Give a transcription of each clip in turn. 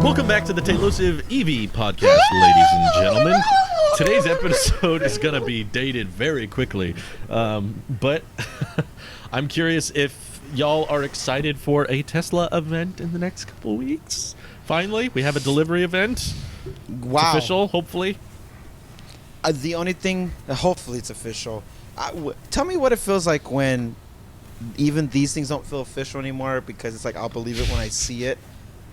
Welcome back to the Tailosive EV podcast, ladies and gentlemen. Today's episode is going to be dated very quickly, but I'm curious if y'all are excited for a Tesla event in the next couple weeks. Finally, we have a delivery event. Wow. It's official, hopefully. The only thing, hopefully it's official. Tell me what it feels like when even these things don't feel official anymore, because it's like I'll believe it when I see it.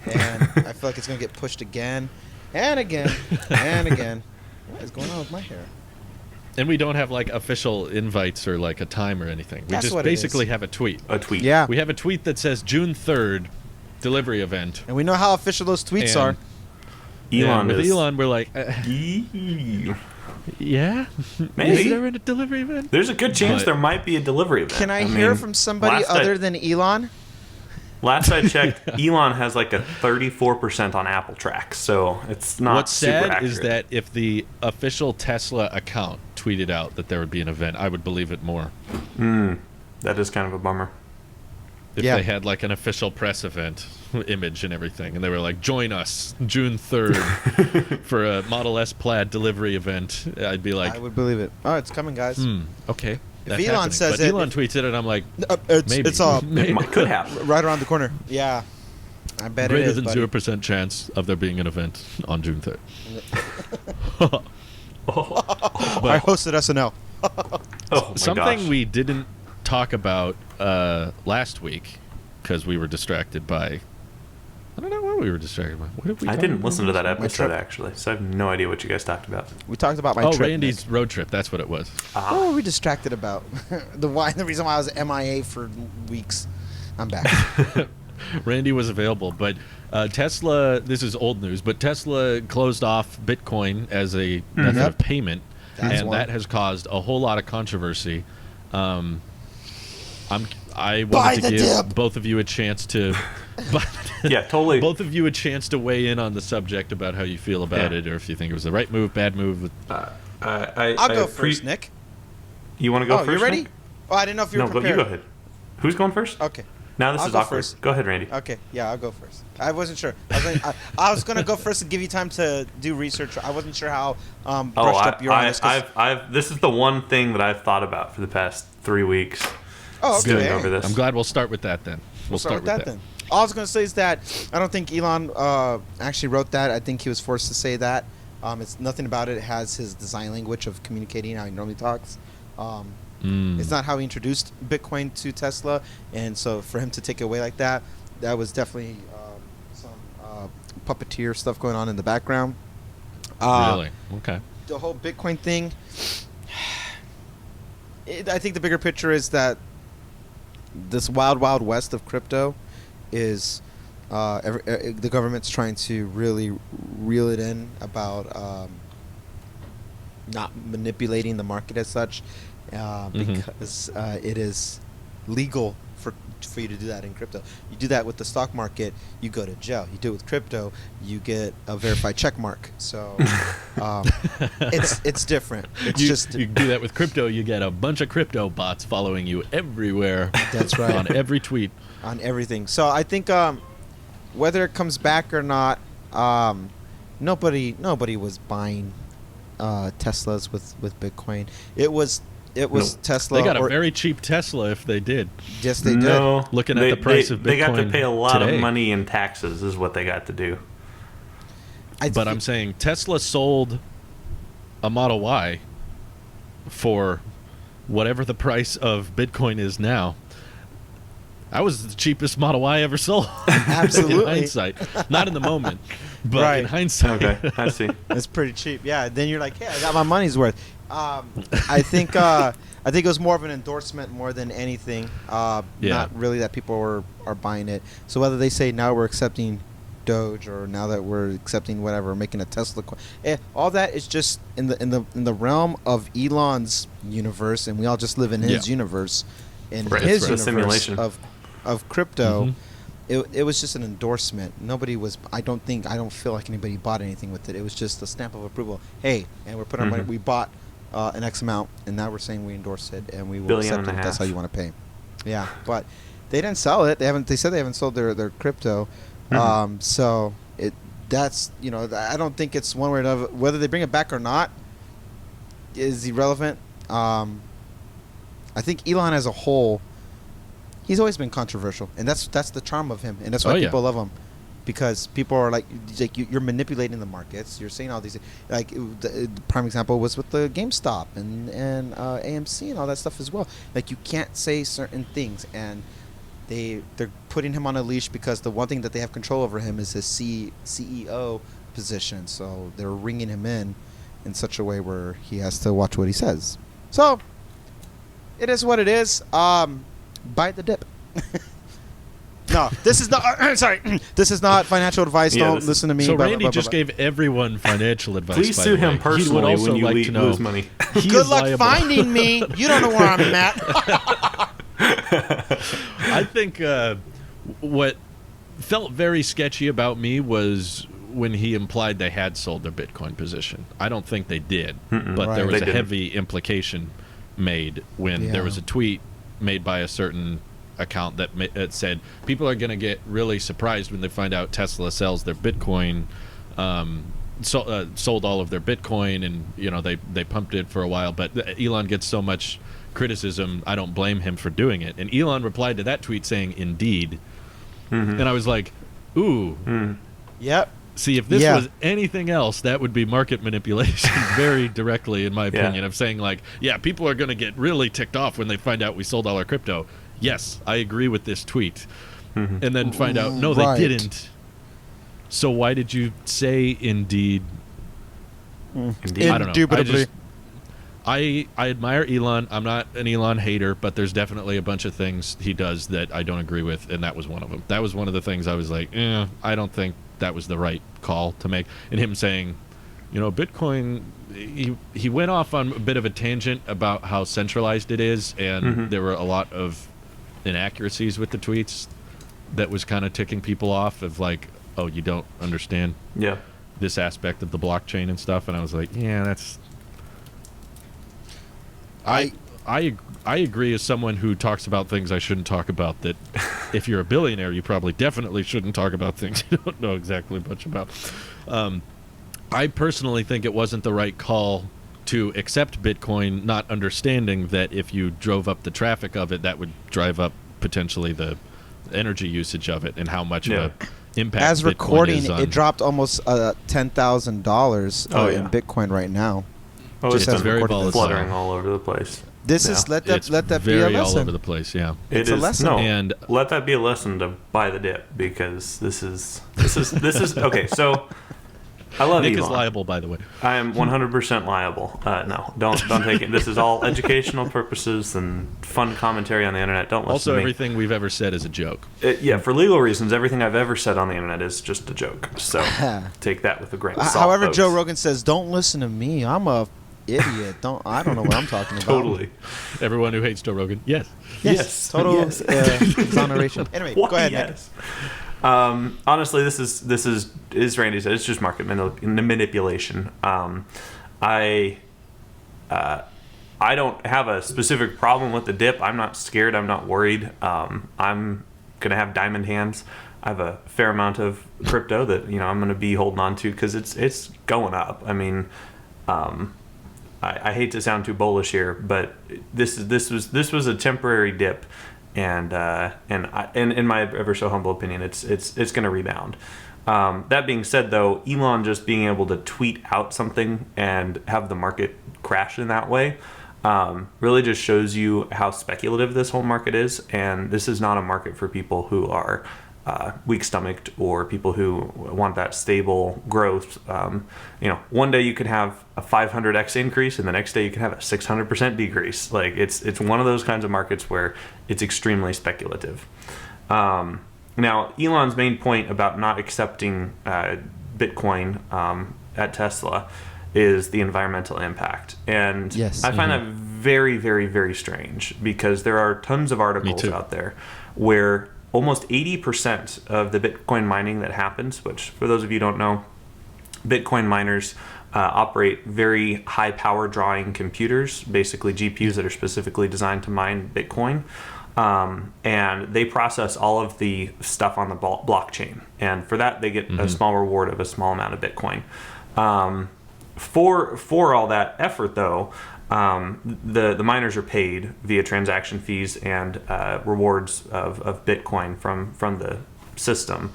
And I feel like it's going to get pushed again and again and again. What is going on with my hair? And we don't have like official invites or like a time or anything. We That's just what it basically is. have a tweet. Yeah. We have a tweet that says June 3rd, delivery event. And we know how official those tweets are. Elon with is. Elon, we're like, yeah? Maybe. Is there a delivery event? There's a good chance But- there might be a delivery event. Can I hear from somebody other than Elon? Last I checked, Elon has like a 34% on Apple Track, so it's not What's super sad accurate. is that if the official Tesla account tweeted out that there would be an event, I would believe it more. That is kind of a bummer. If Yeah. they had like an official press event, image and everything, and they were like, join us June 3rd for a Model S Plaid delivery event, I'd be like, I would believe it. Oh, it's coming, guys. okay. If that's Elon happening. says but it- Elon tweets it, and I'm like, maybe. It's Maybe. It could happen. right around the corner. Yeah. I bet Greater it is, than buddy. 0% chance of there being an event on June 3rd. I hosted SNL. Oh my Something gosh. we didn't talk about last week because we were distracted by. I don't know what we were distracted by. What did we I talk didn't about? listen to that episode trip. actually, so I have no idea what you guys talked about. We talked about my Oh, trip. Randy's Nick. road trip. That's what it was. What were we distracted about? The reason why I was MIA for weeks. I'm back. Randy was available, but Tesla. This is old news, but Tesla closed off Bitcoin as a method Yep. of payment, That's and one. that has caused a whole lot of controversy. I Buy wanted to the give dip. both of you a chance to. Yeah, totally. Both of you a chance to weigh in on the subject about how you feel about Yeah. it, or if you think it was the right move, bad move. I'll go first, Nick. You want to go Oh, first? you ready? Nick? Oh, I didn't know if you were No, prepared. you go ahead. Who's going first? Okay. Now this I'll is go awkward. first. Go ahead, Randy. Okay. Yeah, I'll go first. I wasn't sure. I was gonna go first and give you time to do research. I wasn't sure how brushed up you are on this. 'Cause- This is the one thing that I've thought about for the past 3 weeks. oh, Stewing okay. over this. I'm glad we'll start with that then. We'll start with that then. All I was going to say is that I don't think Elon actually wrote that. I think he was forced to say that. It's nothing about it. It has his design language of communicating how he normally talks. It's not how he introduced Bitcoin to Tesla, and so for him to take it away like that, that was definitely some puppeteer stuff going on in the background. Really? Okay. The whole Bitcoin thing, I think the bigger picture is that this wild, wild west of crypto is the government's trying to really reel it in about not manipulating the market as such, because it is legal for you to do that in crypto. You do that with the stock market, you go to jail. You do it with crypto, you get a verified check mark. So it's different. It's You do that with crypto, you get a bunch of crypto bots following you everywhere. That's right. On every tweet. On everything. So I think whether it comes back or not, nobody was buying Teslas with Bitcoin. It was Tesla. They got a very cheap Tesla if they did. Yes, they did. No, Looking at the price of They got to Bitcoin pay a lot today. of money in taxes is what they got to do. But I'm saying Tesla sold a Model Y for whatever the price of Bitcoin is now. That was the cheapest Model Y ever sold. Absolutely. In hindsight. Not in the moment, but Right. in hindsight. Okay, I see. It's pretty cheap. Yeah. Then you're like, hey, I got my money's worth. I think it was more of an endorsement more than anything. Not really that people are buying it. So whether they say now we're accepting Doge or now that we're accepting whatever, making a Tesla, all that is just in the realm of Elon's universe, and we all just live in his universe. In Right, his it's a universe simulation. of crypto. It was just an endorsement. Nobody was. I don't feel like anybody bought anything with it. It was just a stamp of approval. Hey, and we're putting our money. We bought an X amount, and now we're saying we endorse it, and we will Billion accept and it a if that's half. how you want to pay. Yeah, but they didn't sell it. They said they haven't sold their crypto. So that's, I don't think it's one way or another. Whether they bring it back or not is irrelevant. I think Elon as a whole, he's always been controversial, and that's the charm of him, and that's why people love him, because people are like you're manipulating the markets. You're saying all these, like the prime example was with the GameStop and AMC and all that stuff as well. Like, you can't say certain things, and they're putting him on a leash because the one thing that they have control over him is his CEO position. So they're ringing him in such a way where he has to watch what he says. So it is what it is. Bite the dip. No, this is not. Sorry, this is not financial advice. Don't listen to me. So Randy just gave everyone financial advice. Please sue him personally when you lose money. Good luck finding me. You don't know where I'm at. I think what felt very sketchy about me was when he implied they had sold their Bitcoin position. I don't think they did, but there was a heavy implication made when there was a tweet made by a certain account that said people are going to get really surprised when they find out Tesla sells their Bitcoin, sold all of their Bitcoin, and they pumped it for a while, but Elon gets so much criticism, I don't blame him for doing it. And Elon replied to that tweet saying, "Indeed." And I was like, ooh. Yep. See, if this was anything else, that would be market manipulation very directly, in my opinion, of saying, like, yeah, people are going to get really ticked off when they find out we sold all our crypto. Yes, I agree with this tweet. And then find out, no, they didn't. So why did you say indeed? Indeed. I don't know. I admire Elon. I'm not an Elon hater, but there's definitely a bunch of things he does that I don't agree with, and that was one of them. That was one of the things I was like, I don't think that was the right call to make. And him saying, Bitcoin, he went off on a bit of a tangent about how centralized it is, and there were a lot of inaccuracies with the tweets that was kind of ticking people off of like, oh, you don't understand this aspect of the blockchain and stuff. And I was like, yeah, that's... I agree as someone who talks about things I shouldn't talk about, that if you're a billionaire, you probably definitely shouldn't talk about things you don't know exactly much about. I personally think it wasn't the right call to accept Bitcoin, not understanding that if you drove up the traffic of it, that would drive up potentially the energy usage of it and how much of a impact as Bitcoin recording is on. It dropped almost $10,000 in Bitcoin right now. Oh, it's very volatile, fluttering all over the place. This is let that be a very lesson. all over the place. Yeah, It's a lesson. No, and let that be a lesson to buy the dip, because this is okay. So I love Nick Elon. is liable, by the way. I am 100% liable. No, don't take it. This is all educational purposes and fun commentary on the internet. Don't listen Also, to me. everything we've ever said is a joke. For legal reasons, everything I've ever said on the internet is just a joke. So take that with a grain of salt. However, folks. Joe Rogan says, "Don't listen to me. I'm a idiot. I don't know what I'm talking about." Totally. Everyone who hates Joe Rogan, yes. Total exoneration. Anyway, go ahead, Nick. Honestly, this is Randy said, it's just market manipulation. I don't have a specific problem with the dip. I'm not scared. I'm not worried. I'm gonna have diamond hands. I have a fair amount of crypto that I'm gonna be holding on to because it's going up. I mean, I hate to sound too bullish here, but this was a temporary dip. And in my ever so humble opinion, it's going to rebound. That being said, though, Elon just being able to tweet out something and have the market crash in that way really just shows you how speculative this whole market is. And this is not a market for people who are weak-stomached or people who want that stable growth. One day you can have a 500x increase, and the next day you can have a 600% decrease. Like it's one of those kinds of markets where it's extremely speculative. Now, Elon's main point about not accepting Bitcoin at Tesla is the environmental impact, and I find that very, very, very strange, because there are tons of articles out there where almost 80% of the Bitcoin mining that happens, which for those of you who don't know, Bitcoin miners operate very high power drawing computers, basically GPUs that are specifically designed to mine Bitcoin. and they process all of the stuff on the blockchain. And for that, they get a small reward of a small amount of Bitcoin. For all that effort, though, the miners are paid via transaction fees and rewards of Bitcoin from the system.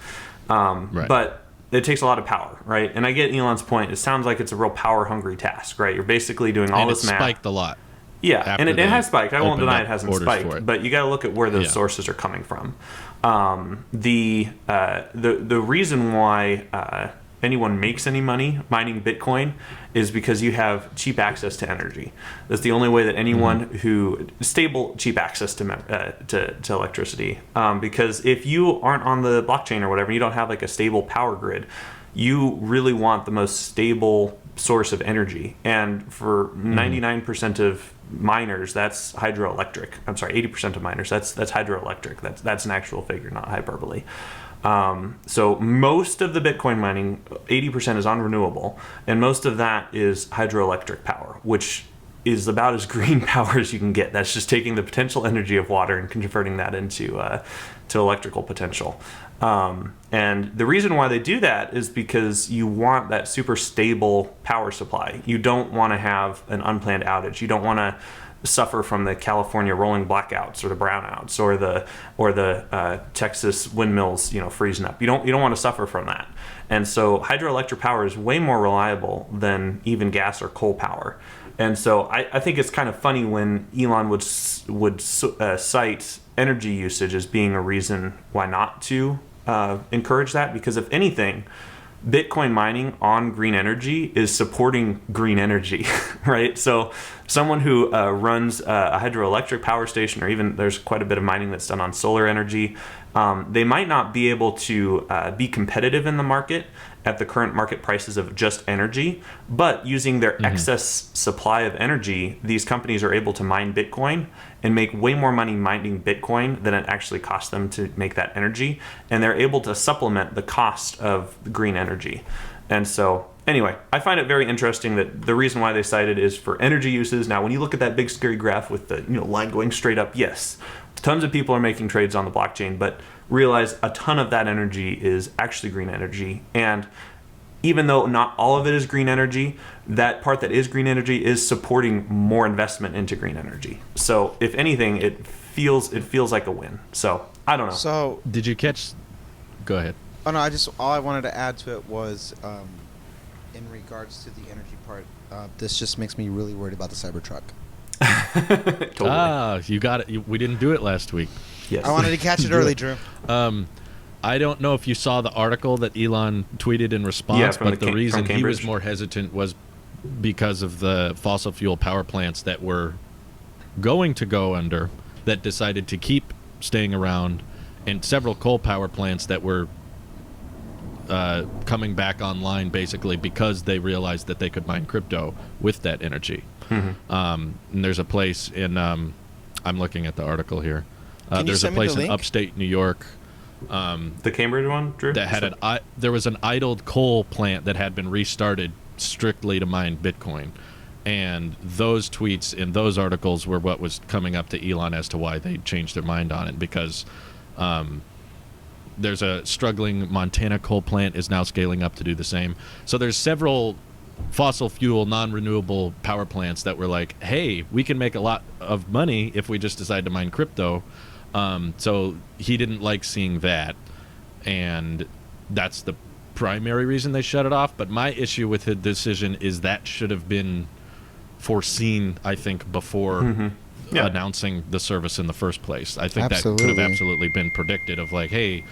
Right. But it takes a lot of power, right? And I get Elon's point. It sounds like it's a real power-hungry task, right? You're basically doing all this math. Spiked a lot. Yeah, and it has spiked. I won't deny it hasn't spiked, but you got to look at where those sources are coming from. The reason why anyone makes any money mining Bitcoin is because you have cheap access to energy. That's the only way that anyone who cheap access to electricity. Because if you aren't on the blockchain or whatever, you don't have like a stable power grid. You really want the most stable source of energy, and for 99% of miners, that's hydroelectric. I'm sorry, 80% of miners, that's hydroelectric. That's an actual figure, not hyperbole. So most of the Bitcoin mining, 80% is unrenewable, and most of that is hydroelectric power, which is about as green power as you can get. That's just taking the potential energy of water and converting that into to electrical potential. And the reason why they do that is because you want that super stable power supply. You don't want to have an unplanned outage. You don't want to suffer from the California rolling blackouts or the brownouts or the Texas windmills, freezing up. You don't want to suffer from that. And so hydroelectric power is way more reliable than even gas or coal power. And so I think it's kind of funny when Elon would cite energy usage as being a reason why not to encourage that, because if anything, Bitcoin mining on green energy is supporting green energy, right? So someone who runs a hydroelectric power station, or even there's quite a bit of mining that's done on solar energy, they might not be able to be competitive in the market at the current market prices of just energy, but using their excess supply of energy, these companies are able to mine Bitcoin and make way more money mining Bitcoin than it actually costs them to make that energy, and they're able to supplement the cost of green energy. And so anyway, I find it very interesting that the reason why they cite it is for energy uses. Now, when you look at that big scary graph with the line going straight up, yes, tons of people are making trades on the blockchain, but realize a ton of that energy is actually green energy. And even though not all of it is green energy, that part that is green energy is supporting more investment into green energy. So if anything, it feels like a win. So I don't know. So did you catch? Go ahead. Oh no, all I wanted to add to it was, in regards to the energy part, this just makes me really worried about the Cybertruck. Totally. Ah, you got it. We didn't do it last week. Yes. I wanted to catch it early, Drew. I don't know if you saw the article that Elon tweeted in response, but the reason he was more hesitant was because of the fossil fuel power plants that were going to go under, that decided to keep staying around, and several coal power plants that were coming back online basically because they realized that they could mine crypto with that energy. And there's a place in, I'm looking at the article here. There's a place in upstate New York. The Cambridge one, Drew? That had there was an idled coal plant that had been restarted strictly to mine Bitcoin. And those tweets in those articles were what was coming up to Elon as to why they changed their mind on it, because there's a struggling Montana coal plant is now scaling up to do the same. So there's several fossil fuel non-renewable power plants that were like, hey, we can make a lot of money if we just decide to mine crypto. So he didn't like seeing that, and that's the primary reason they shut it off. But my issue with the decision is that should have been foreseen, I think, before announcing the service in the first place. I think that could have absolutely been predicted, of like, hey,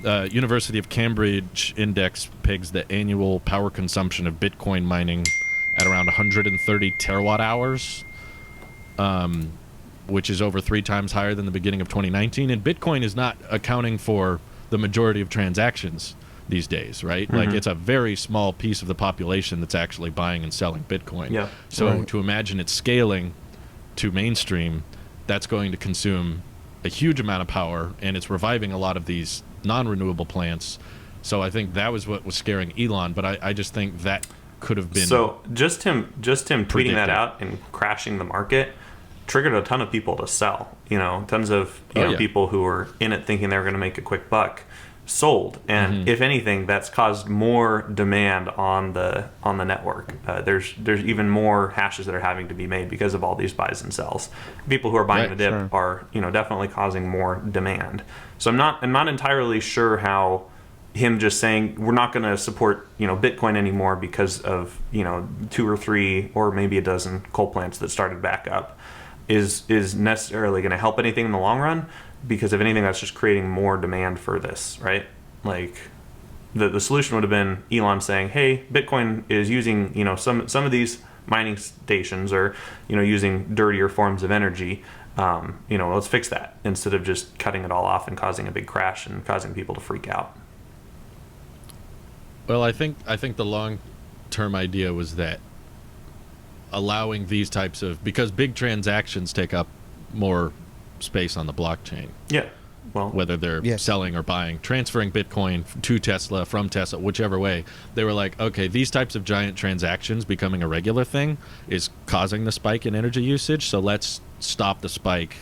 University of Cambridge Index pegs the annual power consumption of Bitcoin mining at around 130 terawatt hours, which is over 3 times higher than the beginning of 2019. And Bitcoin is not accounting for the majority of transactions these days, right? Like, it's a very small piece of the population that's actually buying and selling Bitcoin. Yeah. So to imagine it scaling to mainstream, that's going to consume a huge amount of power, and it's reviving a lot of these non-renewable plants. So I think that was what was scaring Elon, but I just think that could have been just him tweeting that out and crashing the market triggered a ton of people to sell. Tons of people who were in it thinking they were going to make a quick buck sold, and if anything, that's caused more demand on the network. There's even more hashes that are having to be made because of all these buys and sells. People who are buying the dip are definitely causing more demand. So I'm not entirely sure how him just saying we're not going to support Bitcoin anymore because of 2 or 3 or maybe a dozen coal plants that started back up is necessarily going to help anything in the long run. Because if anything, that's just creating more demand for this, right? Like the solution would have been Elon saying, hey, Bitcoin is using some of these mining stations or using dirtier forms of energy. Let's fix that instead of just cutting it all off and causing a big crash and causing people to freak out. Well, I think the long-term idea was that allowing these types of, because big transactions take up more space on the blockchain. Yeah. Well, whether they're selling or buying, transferring Bitcoin to Tesla, from Tesla, whichever way, they were like, okay, these types of giant transactions becoming a regular thing is causing the spike in energy usage, so let's stop the spike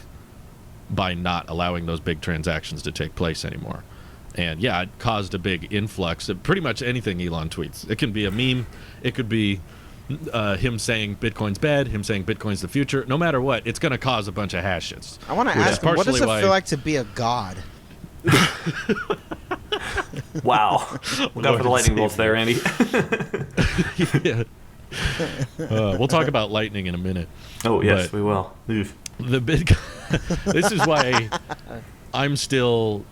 by not allowing those big transactions to take place anymore. And yeah, it caused a big influx of pretty much anything Elon tweets. It can be a meme, it could be him saying Bitcoin's bad, him saying Bitcoin's the future. No matter what, it's going to cause a bunch of hashes. I want to ask him, what does it feel like to be a god? Wow. Look out for the lightning bolts there, Andy. Yeah. We'll talk about lightning in a minute. Oh, yes, we will. Oof. This is why I'm still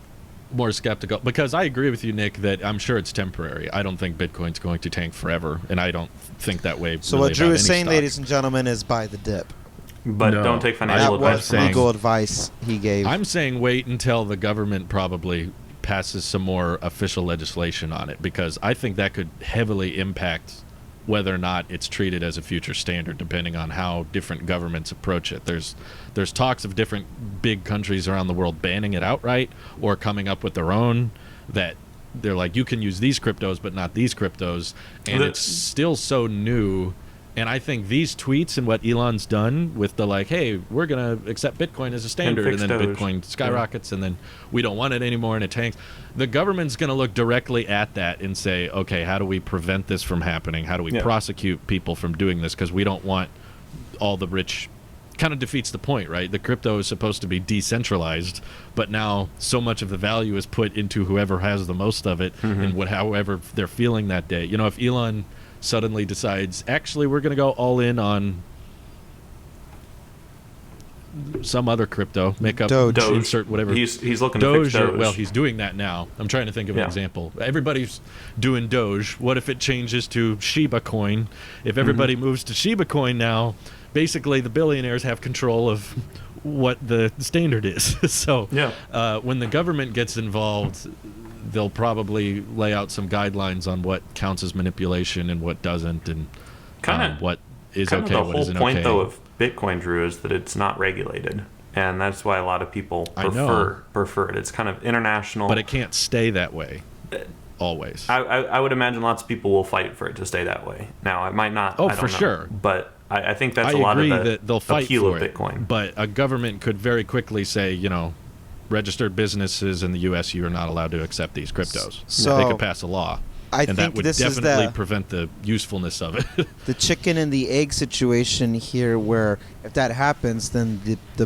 more skeptical, because I agree with you, Nick, that I'm sure it's temporary. I don't think Bitcoin's going to tank forever, and I don't think that way. So what Drew is saying, ladies and gentlemen, is buy the dip. But don't take financial advice from us. Legal advice he gave. I'm saying wait until the government probably passes some more official legislation on it, because I think that could heavily impact whether or not it's treated as a future standard, depending on how different governments approach it. There's talks of different big countries around the world banning it outright or coming up with their own, that they're like, you can use these cryptos but not these cryptos, and it's still so new. And I think these tweets and what Elon's done with the like, hey, we're going to accept Bitcoin as a standard, and then Doge. Bitcoin skyrockets, and then we don't want it anymore, and it tanks. The government's going to look directly at that and say, okay, how do we prevent this from happening? How do we prosecute people from doing this? Because we don't want all the rich. Kind of defeats the point, right? The crypto is supposed to be decentralized, but now so much of the value is put into whoever has the most of it, and however they're feeling that day. If Elon suddenly decides, actually, we're going to go all in on some other crypto, make up Doge. Insert whatever. He's looking Doge, to fix Doge. Well, he's doing that now. I'm trying to think of an example. Everybody's doing Doge. What if it changes to Shiba coin? If everybody moves to Shiba coin now, basically the billionaires have control of what the standard is. So when the government gets involved, they'll probably lay out some guidelines on what counts as manipulation and what doesn't, and what is okay, what isn't okay. The whole point, though, of Bitcoin, Drew, is that it's not regulated, and that's why a lot of people prefer it. It's kind of international, but it can't stay that way always. I would imagine lots of people will fight for it to stay that way. Now, it might not. Oh, I don't for know, sure. But I think that's a lot of the that they'll fight appeal for of it, Bitcoin. But a government could very quickly say, registered businesses in the U.S., you are not allowed to accept these cryptos. So they could pass a law, and that would definitely prevent the usefulness of it. The chicken and the egg situation here, where if that happens, then the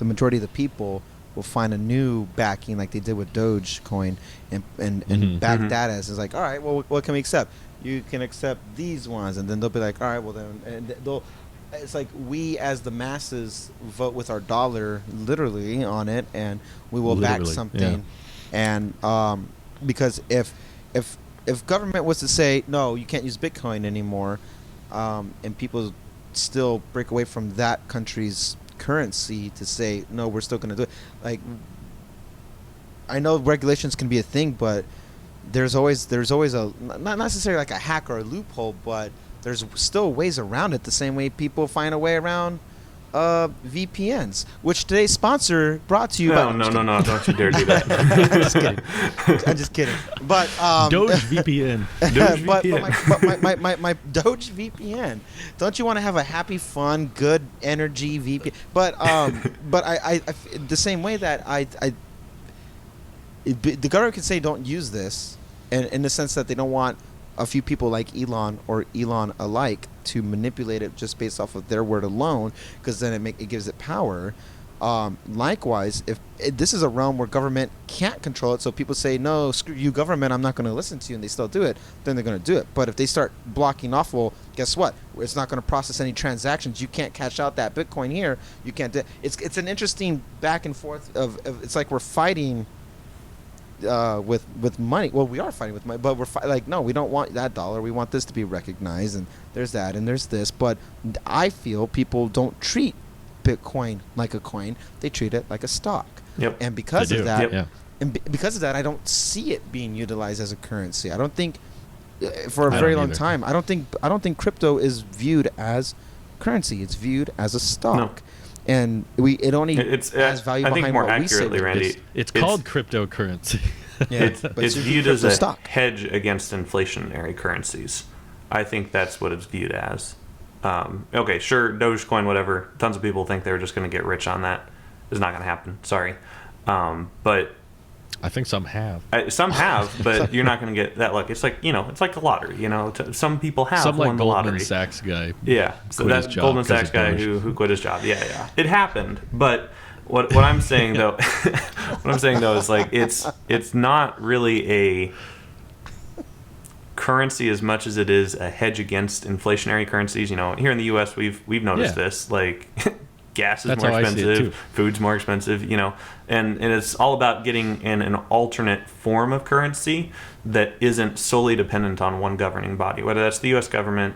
majority of the people will find a new backing, like they did with Dogecoin, and back that as is like, all right, well, what can we accept? You can accept these ones, and then they'll be like, all right, well then, and they'll. It's like we, as the masses, vote with our dollar, literally, on it, and we will back something. Yeah. And because if government was to say no, you can't use Bitcoin anymore, and people still break away from that country's currency to say no, we're still going to do it. Like, I know regulations can be a thing, but there's always a not necessarily like a hack or a loophole, but there's still ways around it, the same way people find a way around VPNs, which today's sponsor brought to you by... No, don't you dare do that. I'm just kidding. But Doge VPN. but my Doge VPN. Don't you want to have a happy, fun, good energy VPN? But I the same way that the government can say don't use this, and in the sense that they don't want a few people like Elon or Elon alike to manipulate it just based off of their word alone, because then it gives it power. Likewise, if this is a realm where government can't control it, so people say, no, screw you, government, I'm not going to listen to you, and they still do it, then they're going to do it. But if they start blocking off, well, guess what? It's not going to process any transactions. You can't cash out that Bitcoin here. You can't do it. It's an interesting back and forth of it's like we're fighting with money. Well, we are fighting with money, but we're like, no, we don't want that dollar. We want this to be recognized, and there's that, and there's this. But I feel people don't treat Bitcoin like a coin; they treat it like a stock. Yep. And because of that, Yep. I don't see it being utilized as a currency. I don't think for a I very don't long either. time. I don't think crypto is viewed as currency. It's viewed as a stock. And it only has value I think behind more what we say. accurately, Randy, It's called cryptocurrency. Yeah, it's viewed crypto as a stock. hedge against inflationary currencies. I think that's what it's viewed as. Okay, sure, Dogecoin, whatever. Tons of people think they're just going to get rich on that. It's not going to happen. Sorry, but I think some have. some have, but you're not going to get that luck. It's like it's like a lottery. Some people have Some won like the Goldman lottery. Sachs guy. Yeah, so quit his that job Goldman 'cause Sachs of guy Doge. who quit his job. Yeah, it happened. But what I'm saying though, is like it's not really a currency as much as it is a hedge against inflationary currencies. Here in the U.S. we've noticed this. Like gas is That's more how I see it, expensive, too. food's more expensive. And it's all about getting in an alternate form of currency that isn't solely dependent on one governing body, whether that's the U.S. government,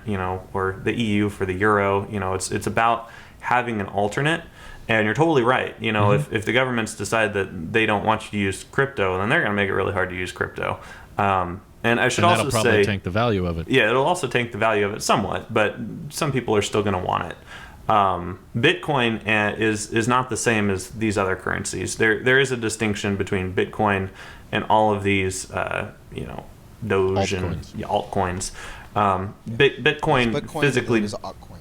or the EU for the euro. It's about having an alternate. And you're totally right. If the governments decide that they don't want you to use crypto, then they're going to make it really hard to use crypto. And I should And also that'll probably say, tank the value of it. yeah, it'll also tank the value of it somewhat, but some people are still going to want it. Bitcoin is not the same as these other currencies. There is a distinction between Bitcoin and all of these, Doge Altcoins. and altcoins. Bitcoin physically is altcoin.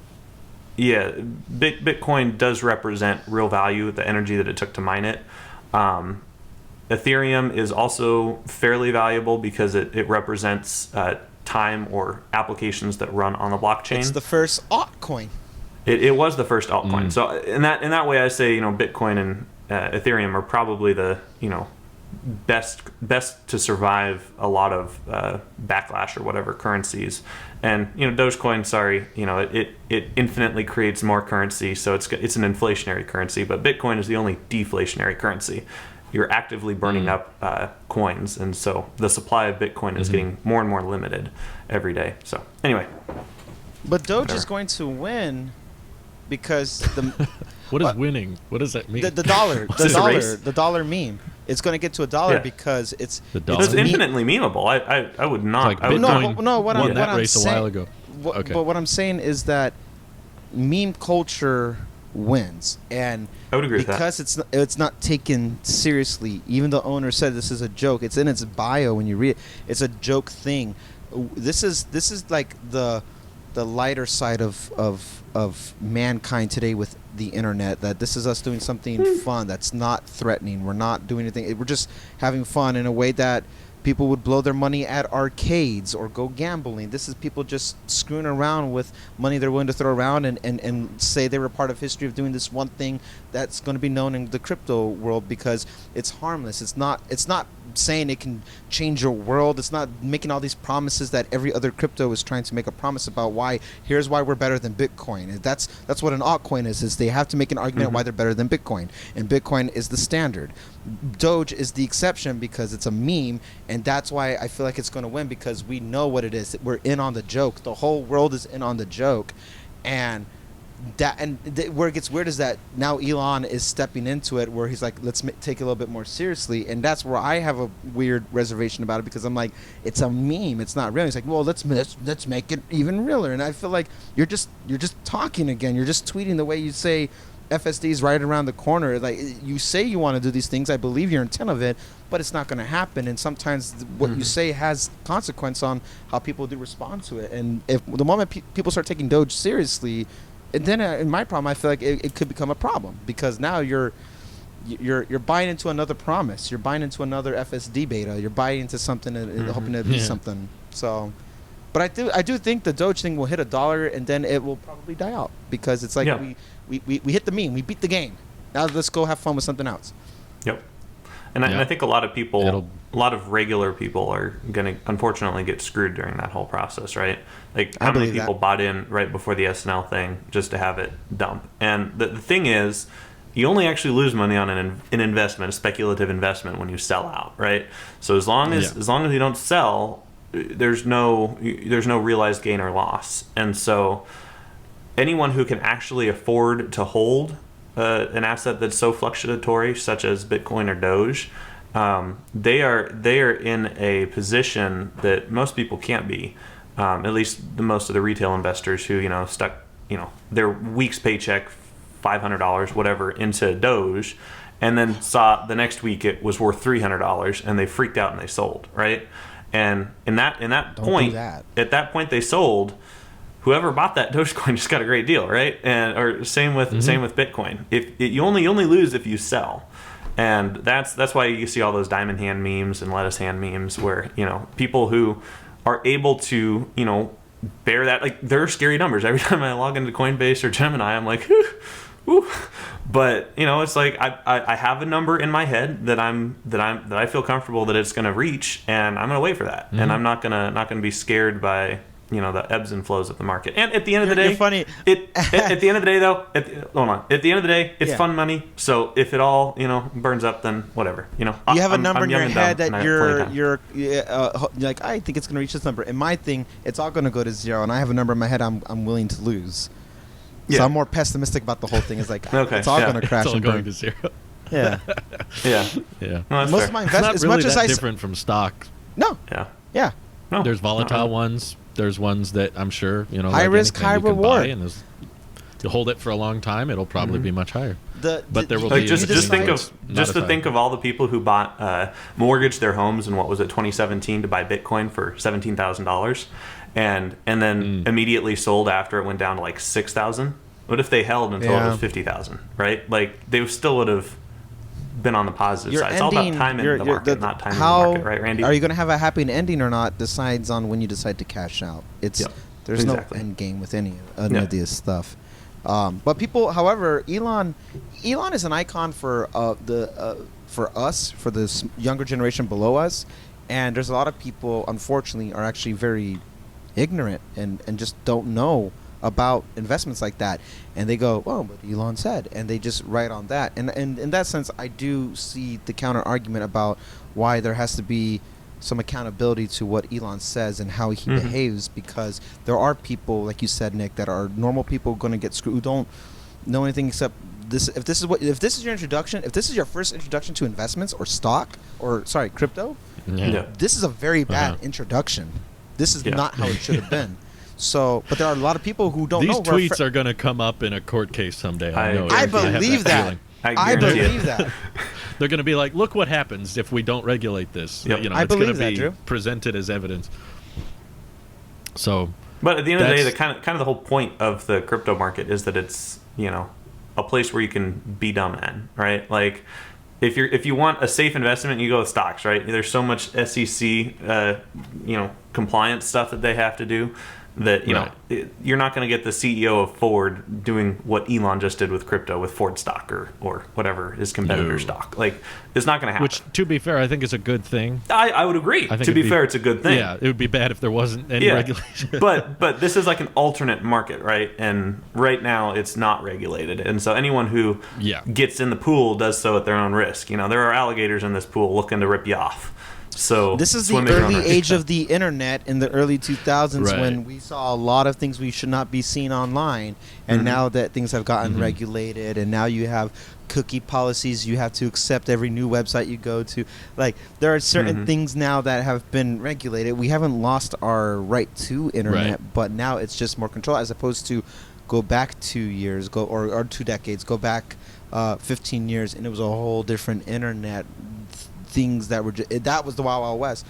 Yeah, Bitcoin does represent real value, the energy that it took to mine it. Ethereum is also fairly valuable because it represents time or applications that run on the blockchain. It's the first altcoin. It was the first altcoin. So in that way, I say Bitcoin and Ethereum are probably the best to survive a lot of backlash or whatever currencies. And Dogecoin, sorry, it infinitely creates more currency, so it's an inflationary currency. But Bitcoin is the only deflationary currency. You're actively burning up coins, and so the supply of Bitcoin is getting more and more limited every day. So anyway, But Doge Whatever. is going to win because What is winning? What does that mean? the dollar, this a race? the dollar meme. It's going to get to $1 Yeah. because it's The it's dollar. infinitely memeable. I would not. Like I would Bitcoin not. what won I'm that what I'm race a saying, while ago. Okay. But what I'm saying is that meme culture wins, and I would agree with that. because it's not taken seriously. Even the owner said this is a joke. It's in its bio when you read it. It's a joke thing. This is like the lighter side of mankind today with the internet. That this is us doing something fun that's not threatening. We're not doing anything. We're just having fun in a way that people would blow their money at arcades or go gambling. This is people just screwing around with money they're willing to throw around and say they were part of history of doing this one thing that's going to be known in the crypto world because it's harmless. It's not saying it can change your world. It's not making all these promises that every other crypto is trying to make a promise about here's why we're better than Bitcoin. And that's what an altcoin is they have to make an argument why they're better than Bitcoin. And Bitcoin is the standard. Doge is the exception because it's a meme, and that's why I feel like it's going to win because we know what it is. We're in on the joke. The whole world is in on the joke, and where it gets weird is that now Elon is stepping into it, where he's like, let's take it a little bit more seriously, and that's where I have a weird reservation about it, because I'm like, it's a meme, it's not real. He's like, well, let's make it even realer, and I feel like you're just talking again. You're just tweeting the way you say FSD is right around the corner. Like, you say you want to do these things, I believe your intent of it, but it's not going to happen. And sometimes what you say has consequence on how people do respond to it. And if the moment people start taking Doge seriously, and then in my problem, I feel like it could become a problem, because now you're buying into another promise. You're buying into another FSD beta. You're buying into something and hoping to be something. So, but I do think the Doge thing will hit $1 and then it will probably die out, because it's like we hit the meme, we beat the game. Now let's go have fun with something else. Yep. And I think a lot of people, a lot of regular people are going to unfortunately get screwed during that whole process, right? Like, how many people bought in right before the SNL thing just to have it dump? And the thing is, you only actually lose money on an investment, a speculative investment, when you sell out, right? So as long as you don't sell, there's no realized gain or loss. And so anyone who can actually afford to hold an asset that's so fluctuatory, such as Bitcoin or Doge, they are in a position that most people can't be. At least most of the retail investors who stuck their week's paycheck, $500, whatever, into Doge, and then saw the next week it was worth $300, and they freaked out and they sold, right? And in that point, at that point they sold. Whoever bought that Dogecoin just got a great deal, right? And or same with Bitcoin. You only lose if you sell, and that's why you see all those diamond hand memes and lettuce hand memes, where people who are able to bear that, like, there are scary numbers. Every time I log into Coinbase or Gemini, I'm like, whew. But it's like I have a number in my head that I feel comfortable that it's going to reach, and I'm going to wait for that, and I'm not gonna be scared by the ebbs and flows of the market. And at the end of the day, you're funny. At the end of the day, though, hold on. At the end of the day, it's fun money. So if it all burns up, then whatever. You have a number in your head that you're like, I think it's going to reach this number. In my thing, it's all going to go to zero, and I have a number in my head I'm willing to lose. Yeah. So I'm more pessimistic about the whole thing. It's like, it's all going to crash and burn. It's all going to zero. Yeah. Yeah. No, most of my investments, it's not really that different from stock. No. Yeah. No. There's volatile ones. There's ones that I'm sure high risk, high reward. And you hold it for a long time, it'll probably be much higher. But there will be just think of all the people who bought mortgaged their homes in 2017 to buy Bitcoin for $17,000, and then immediately sold after it went down to like $6,000. What if they held until it was $50,000? Right? Like, they still would have been on the positive side. It's all about timing the market, not timing the market, right, Randy? Are you going to have a happy ending or not decides on when you decide to cash out. There's no end game with any of this stuff. But people, however, Elon is an icon for us, for this younger generation below us, and there's a lot of people, unfortunately, are actually very ignorant and just don't know about investments like that, and they go, oh, but Elon said, and they just write on that, and in that sense, I do see the counter argument about why there has to be some accountability to what Elon says and how he behaves, because there are people, like you said, Nick, that are normal people going to get screwed, who don't know anything except this. If this is your introduction, if this is your first introduction to investments or crypto, this is a very bad introduction. This is not how it should have been. So, but there are a lot of people who don't know. These tweets are going to come up in a court case someday. I believe that. I believe that. They're going to be like, look what happens if we don't regulate this. Yep. It's going to be presented as evidence. So, but at the end of the day, the kind of the whole point of the crypto market is that it's a place where you can be dumb in, right? Like, if you want a safe investment, you go with stocks, right? There's so much SEC compliance stuff that they have to do, that you're not going to get the CEO of Ford doing what Elon just did with crypto, with Ford stock or whatever his competitor stock. Like, it's not going to happen. Which, to be fair, I think is a good thing. I would agree. To be fair, it's a good thing. Yeah, it would be bad if there wasn't any regulation. but this is like an alternate market, right? And right now it's not regulated, and so anyone who gets in the pool does so at their own risk. There are alligators in this pool looking to rip you off. So this is the swimming early around our age stuff. of the internet in the early 2000s Right. when we saw a lot of things we should not be seen online. And Mhm. now that things have gotten Mhm. regulated, and now you have cookie policies, you have to accept every new website you go to. Like, there are certain Mhm. things now that have been regulated. We haven't lost our right to internet, Right. but now it's just more control, as opposed to go back 2 years, or 2 decades, go back 15 years, and it was a whole different internet. Things that were that was the Wild Wild West.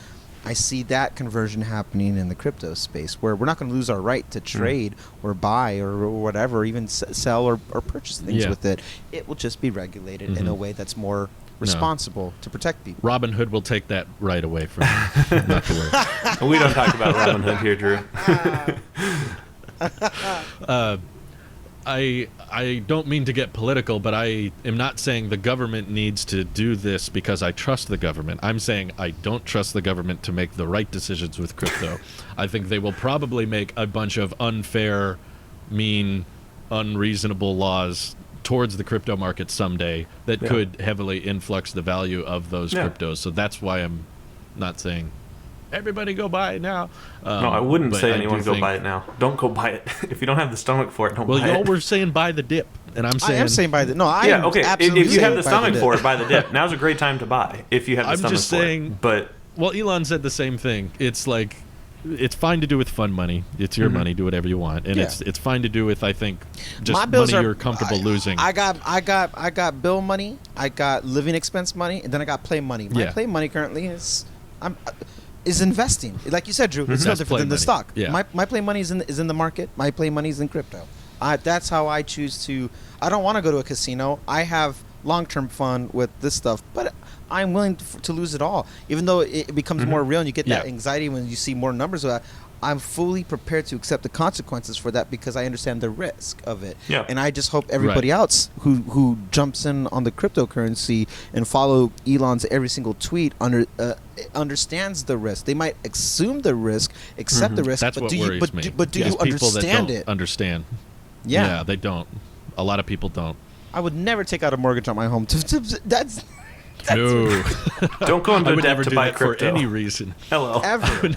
I see that conversion happening in the crypto space, where we're not going to lose our right to trade or buy or whatever, even sell or purchase things Yeah. with it. It will just be regulated in a Mhm. way that's more responsible to protect people. Robin Hood will take that right away from you. Not to worry. We don't talk about Robin Hood here, Drew. I don't mean to get political, but I am not saying the government needs to do this because I trust the government. I'm saying I don't trust the government to make the right decisions with crypto. I think they will probably make a bunch of unfair, mean, unreasonable laws towards the crypto market someday that Yeah. could heavily influx the value of those Yeah. cryptos. So that's why I'm not saying everybody go buy it now. No, I wouldn't but say I anyone do go think- buy it now. Don't go buy it. If you don't have the stomach for it, don't Well, buy y'all it. were saying buy the dip, and I'm I saying am saying by the no. I Yeah, am okay. absolutely If you have saying the by stomach dip. for it, buy the dip. Now's a great time to buy if you have the I'm stomach just for saying- it. But Well, Elon said the same thing. It's like, it's fine to do with fun money. It's your Mhm. money. Do whatever you want, and Yeah. it's fine to do with, I think, just My bills money are you're comfortable losing. I got bill money. I got living expense money, and then I got play money. My Yeah. play money currently is investing. Like you said, Drew, it's no That's different play than the money. stock. Yeah. My play money is in the market. My play money is in crypto. That's how I choose to. I don't want to go to a casino. I have long-term fun with this stuff, but I'm willing to lose it all, even though it becomes more real and you get that Yeah. anxiety when you see more numbers of that. I'm fully prepared to accept the consequences for that because I understand the risk of it. Yeah. And I just hope everybody else who jumps in on the cryptocurrency and follow Elon's every single tweet understands the risk. They might assume the risk, accept the risk, That's but what do you worries but me. do, but do Is you people that understand don't it? understand. Yeah. They don't. A lot of people don't. I would never take out a mortgage on my home. That's No, don't go I into would debt never to do buy that crypto. for any reason. Hello. ever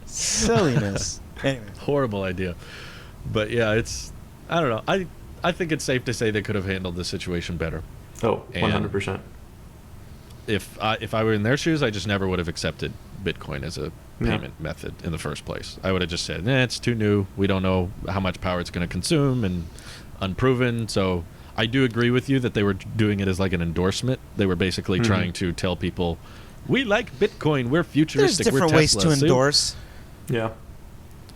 silliness. Anyway. Horrible idea. But yeah, I don't know. I think it's safe to say they could have handled the situation better. Oh, And- 100%. If I were in their shoes, I just never would have accepted Bitcoin as a Yeah. payment method in the first place. I would have just said, it's too new. We don't know how much power it's going to consume and unproven. So I do agree with you that they were doing it as like an endorsement. They were basically trying to tell people, we like Bitcoin. We're There's futuristic. different we're ways Tesla. to So endorse. Yeah.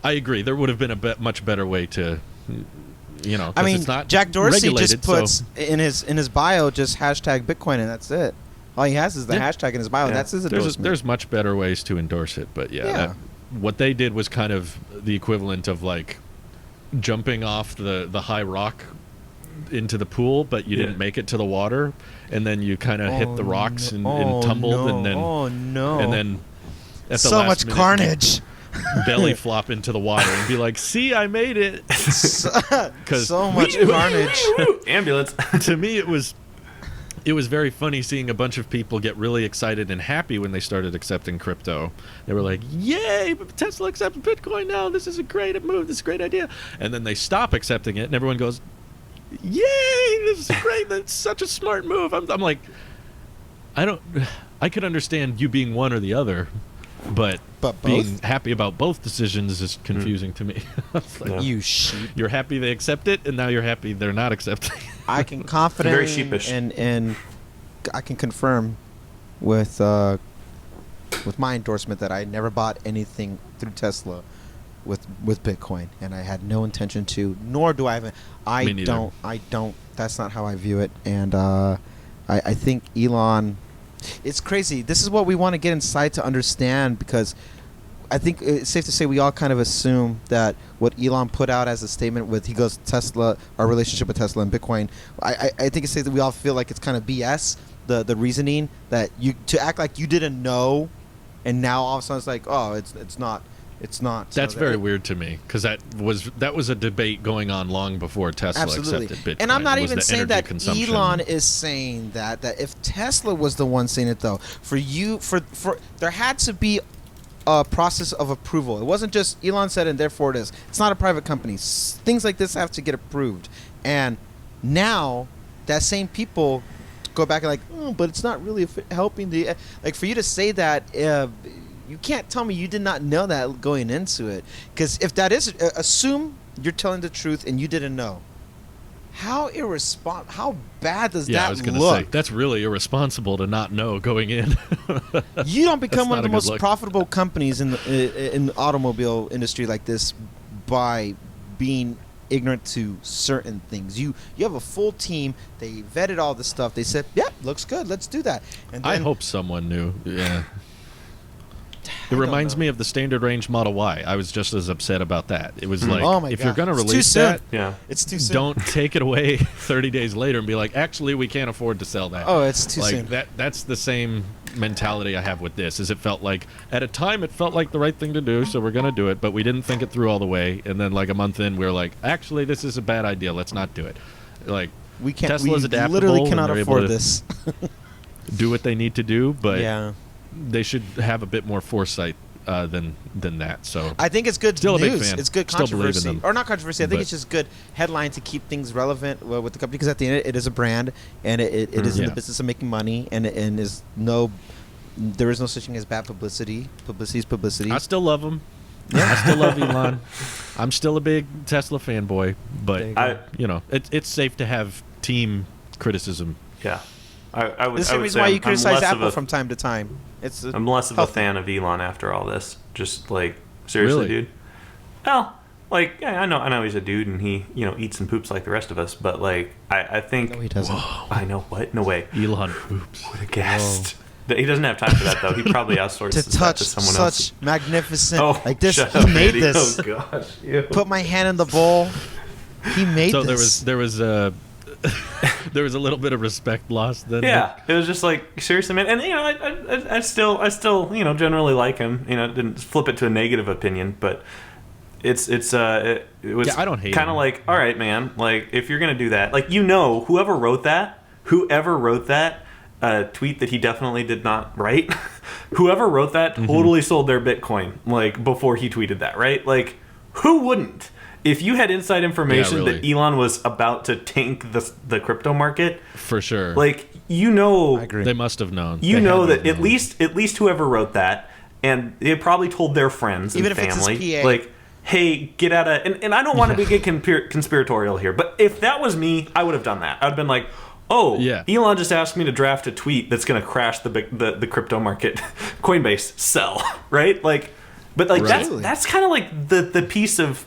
I agree. There would have been a much better way to, I 'cause mean, it's not Jack Dorsey just regulated, so- puts in his bio just hashtag Bitcoin, and that's it. All he has is the Yeah. hashtag in his bio. Yeah. That's his endorsement. There's much better ways to endorse it, but Yeah. what they did was kind of the equivalent of like jumping off the high rock into the pool, but you Yeah. didn't make it to the water, and then you kind of hit the rocks and oh, tumbled, no. and then oh no, and then at the so last much minute, carnage. belly flop into the water and be like, "See, I made it." so much carnage. Ambulance. To me, it was very funny seeing a bunch of people get really excited and happy when they started accepting crypto. They were like, "Yay, Tesla accepts Bitcoin now. This is a great move. This is a great idea." And then they stop accepting it, and everyone goes, "Yay, this is great. That's such a smart move." I'm like, I could understand you being one or the other, but But being both? happy about both decisions is confusing to me. It's like, Yeah. You sheep. you're happy they accept it, and now you're happy they're not accepting. I can confidently Very sheepish. and I can confirm with my endorsement that I never bought anything through Tesla with Bitcoin, and I had no intention to, nor do I have. Me neither. I don't. That's not how I view it, and I think Elon. It's crazy. This is what we want to get inside to understand, because I think it's safe to say we all kind of assume that what Elon put out as a statement with, he goes, Tesla, our relationship with Tesla and Bitcoin, I think it's safe that we all feel like it's kind of BS, the reasoning that to act like you didn't know, and now all of a sudden it's like, oh, it's not It's not. That's very weird to me because that was a debate going on long before Tesla accepted Bitcoin. And I'm not even saying that consumption. Elon is saying that if Tesla was the one saying it though, for there had to be a process of approval. It wasn't just Elon said and therefore it is. It's not a private company. Things like this have to get approved. And now that same people go back and like, oh, but it's not really helping the like for you to say that. You can't tell me you did not know that going into it. Because if that is, assume you're telling the truth and you didn't know. How bad does that I was gonna look? say, that's really irresponsible to not know going in. You don't become one of the most look. profitable companies in the automobile industry like this by being ignorant to certain things. You have a full team. They vetted all this stuff. They said, "Yep, looks good. Let's do that." And then, I hope someone knew. Yeah. It reminds me of the standard range Model Y. I was just as upset about that. It was like, oh my if God. you're going to It's too release soon. that, Yeah. It's too soon. don't take it away 30 days later and be like, actually, we can't afford to sell that. Oh, it's too like, soon. That's the same mentality I have with this. Is it felt like, at a time, it felt like the right thing to do, so we're going to do it, but we didn't think it through all the way. And then like a month in, we were like, actually, this is a bad idea. Let's not do it. Like, We can't. Tesla's we adaptable literally and cannot they're able afford to this. do what they need to do, but Yeah. they should have a bit more foresight than that. So I think it's good Still a big news. fan. It's good Still believe in controversy, them. or not controversy. I think But- it's just good headline to keep things relevant with the company because at the end it is a brand and it is in Yeah. the business of making money and is there is no such thing as bad publicity. Publicity is publicity. I still love him. I still love Elon. I'm still a big Tesla fanboy, but There you go. it's safe to have team criticism. Yeah. I would. This is I the would reason say why you I'm criticize less of Apple a- from time to time. I'm less of a healthy. fan of Elon after all this. Just like seriously, Really? dude. Well, like yeah, I know he's a dude and he eats and poops like the rest of us. But like I think No, he doesn't. I know what? No way. Elon poops. What a guest. He doesn't have time for that though. He probably outsources To that touch to someone such else. magnificent like this. shut He up, made Andy. this. Oh gosh. Ew. Put my hand in the bowl. He made So this. there was there was a little bit of respect lost then. Yeah, it was just like seriously, man. And I still generally like him. Didn't flip it to a negative opinion, but it was Yeah, I don't hate kind of him. like, all right, man. Like if you're gonna do that, like whoever wrote that tweet that he definitely did not write, whoever wrote that totally sold their Bitcoin like before he tweeted that, right? Like who wouldn't? If you had inside information really. that Elon was about to tank the crypto market, For sure. like I agree. They must have known. you They know had that to at have known. least whoever wrote that, and they probably told their friends Even and if it's his family, PA. like, hey, get out of. And I don't want to get conspiratorial here, but if that was me, I would have done that. I'd been like, oh, Yeah. Elon just asked me to draft a tweet that's going to crash the crypto market. Coinbase, sell, right? Like, but like Right. that's kind of like the piece of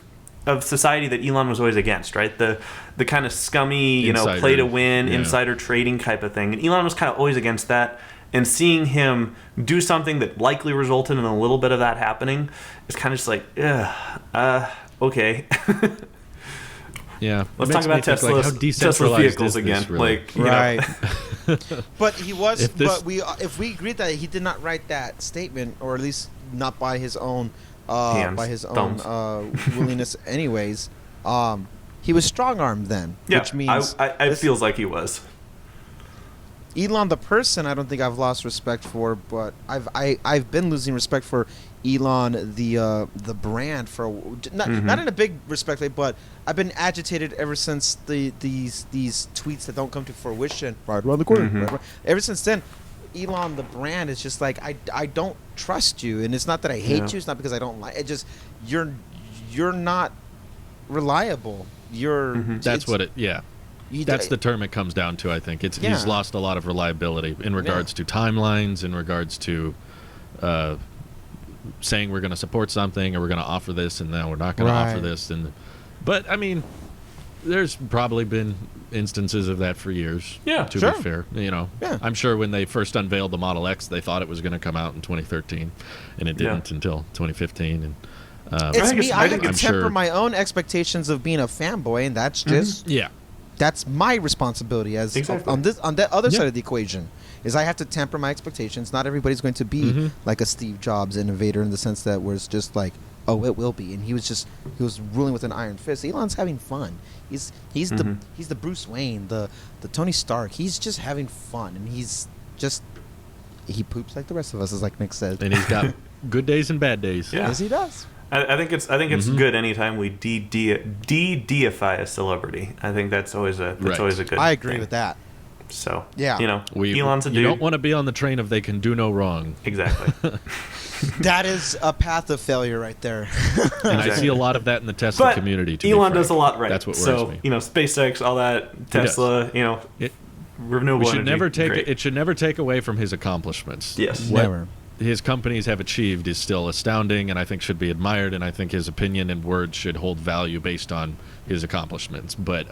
society that Elon was always against, right? The kind of scummy, Insider, play to win, yeah. insider trading type of thing. And Elon was kind of always against that. And seeing him do something that likely resulted in a little bit of that happening is kind of just like, okay. Yeah. Let's It talk makes me about think, like, how Tesla decentralized vehicles is this, again. really? Like, you know. Right. But he was. If this- But if we agreed that he did not write that statement, or at least not by his own, Hands, by his thumbs. own willingness, anyways, he was strong-armed then, Yeah, which means it feels like he was. Elon the person. I don't think I've lost respect for, but I've been losing respect for Elon the brand for not in a big respect, but I've been agitated ever since these tweets that don't come to fruition right around the corner. Right. Ever since then, Elon the brand is just like I don't trust you, and it's not that I hate Yeah. you. It's not because I don't like it. Just you're not reliable. That's what it. Yeah. That's the term it comes down to. I think he's Yeah. lost a lot of reliability in regards to timelines, in regards to saying we're going to support something or we're going to offer this, and now we're not going to offer Right. this. But I mean, there's probably been instances of that for years. Yeah, to sure. be fair, Yeah. I'm sure when they first unveiled the Model X, they thought it was going to come out in 2013, and it Yeah. didn't until 2015. And It's I me. guess- I I have think to I'm temper sure- my own expectations of being a fanboy, and that's just yeah, that's my responsibility as Exactly. on that other Yeah. side of the equation. Is I have to temper my expectations. Not everybody's going to be like a Steve Jobs innovator in the sense that where it's just like oh, it will be, and he was ruling with an iron fist. Elon's having fun. He's the Bruce Wayne, the Tony Stark. He's just having fun, and he poops like the rest of us, as like Nick said. And he's got good days and bad days. Yeah. Yes, he does. I think it's good anytime we deify a celebrity. I think that's always a good. I agree thing. with that. So yeah, Elon's a dude. You don't want to be on the train if they can do no wrong. Exactly. That is a path of failure right there. And I see a lot of that in the Tesla community. To Elon be frank. does a lot right. That's what worries me. SpaceX, all that, Tesla, renewable energy. It should never take away from his accomplishments. Yes, never. His companies have achieved is still astounding, and I think should be admired. And I think his opinion and words should hold value based on his accomplishments. But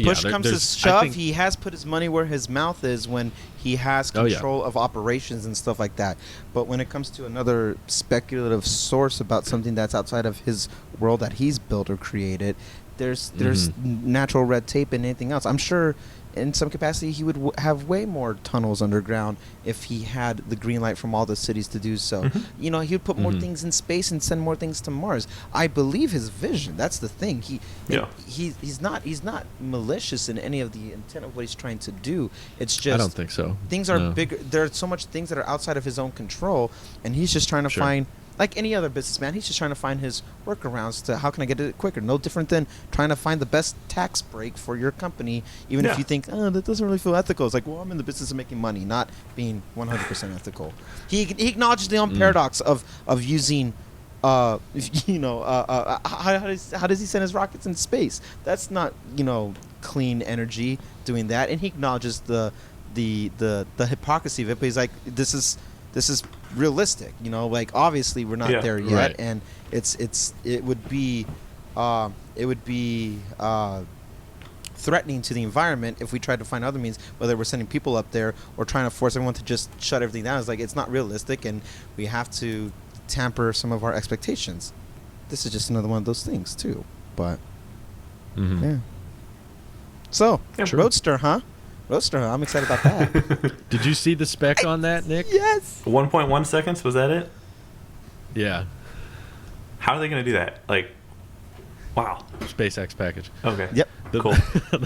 push comes to shove, he has put his money where his mouth is when he has control of operations and stuff like that. But when it comes to another speculative source about something that's outside of his world that he's built or created, there's natural red tape and anything else. I'm sure in some capacity he would have way more tunnels underground if he had the green light from all the cities to do so. He would put more things in space and send more things to Mars. I believe his vision. That's the thing. He's not malicious in any of the intent of what he's trying to do. It's just I don't think so. Things are bigger. There are so much things that are outside of his own control, and he's just trying to find. Like any other businessman, he's just trying to find his workarounds to how can I get it quicker. No different than trying to find the best tax break for your company, even if you think, that doesn't really feel ethical. It's like, well, I'm in the business of making money, not being 100% ethical. He acknowledges the own paradox of using, how does he send his rockets into space? That's not clean energy doing that, and he acknowledges the hypocrisy of it. But he's like, this is realistic, obviously we're not there yet, and it would be threatening to the environment if we tried to find other means, whether we're sending people up there or trying to force everyone to just shut everything down. It's like, it's not realistic, and we have to tamper some of our expectations. This is just another one of those things too, but yeah. So Roadster, huh? Roadster, I'm excited about that. Did you see the spec on that, Nick? Yes. 1.1 seconds, was that it? Yeah. How are they going to do that? Like, wow. SpaceX package. Okay. Yep. Cool.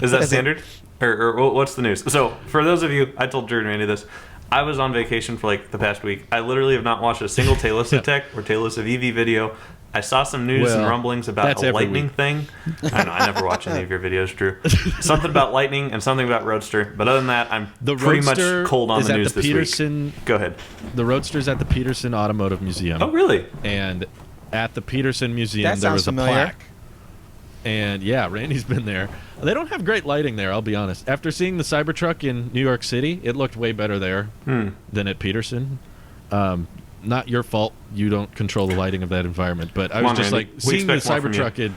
Is that standard? Or what's the news? So, for those of you, I told Drew and Randy this, I was on vacation for the past week. I literally have not watched a single Taylor of Tech or Taylor of EV video. I saw some news and rumblings about a lightning thing. I know, I never watch any of your videos, Drew. Something about lightning and something about Roadster. But other than that, I'm pretty much cold on the news this week. Go ahead. The Roadster's at the Peterson Automotive Museum. Oh, really? And at the Peterson Museum, there was a plaque. And yeah, Randy's been there. They don't have great lighting there, I'll be honest. After seeing the Cybertruck in New York City, it looked way better there than at Peterson. Not your fault. You don't control the lighting of that environment. But I was just Randy. seeing the Cybertruck in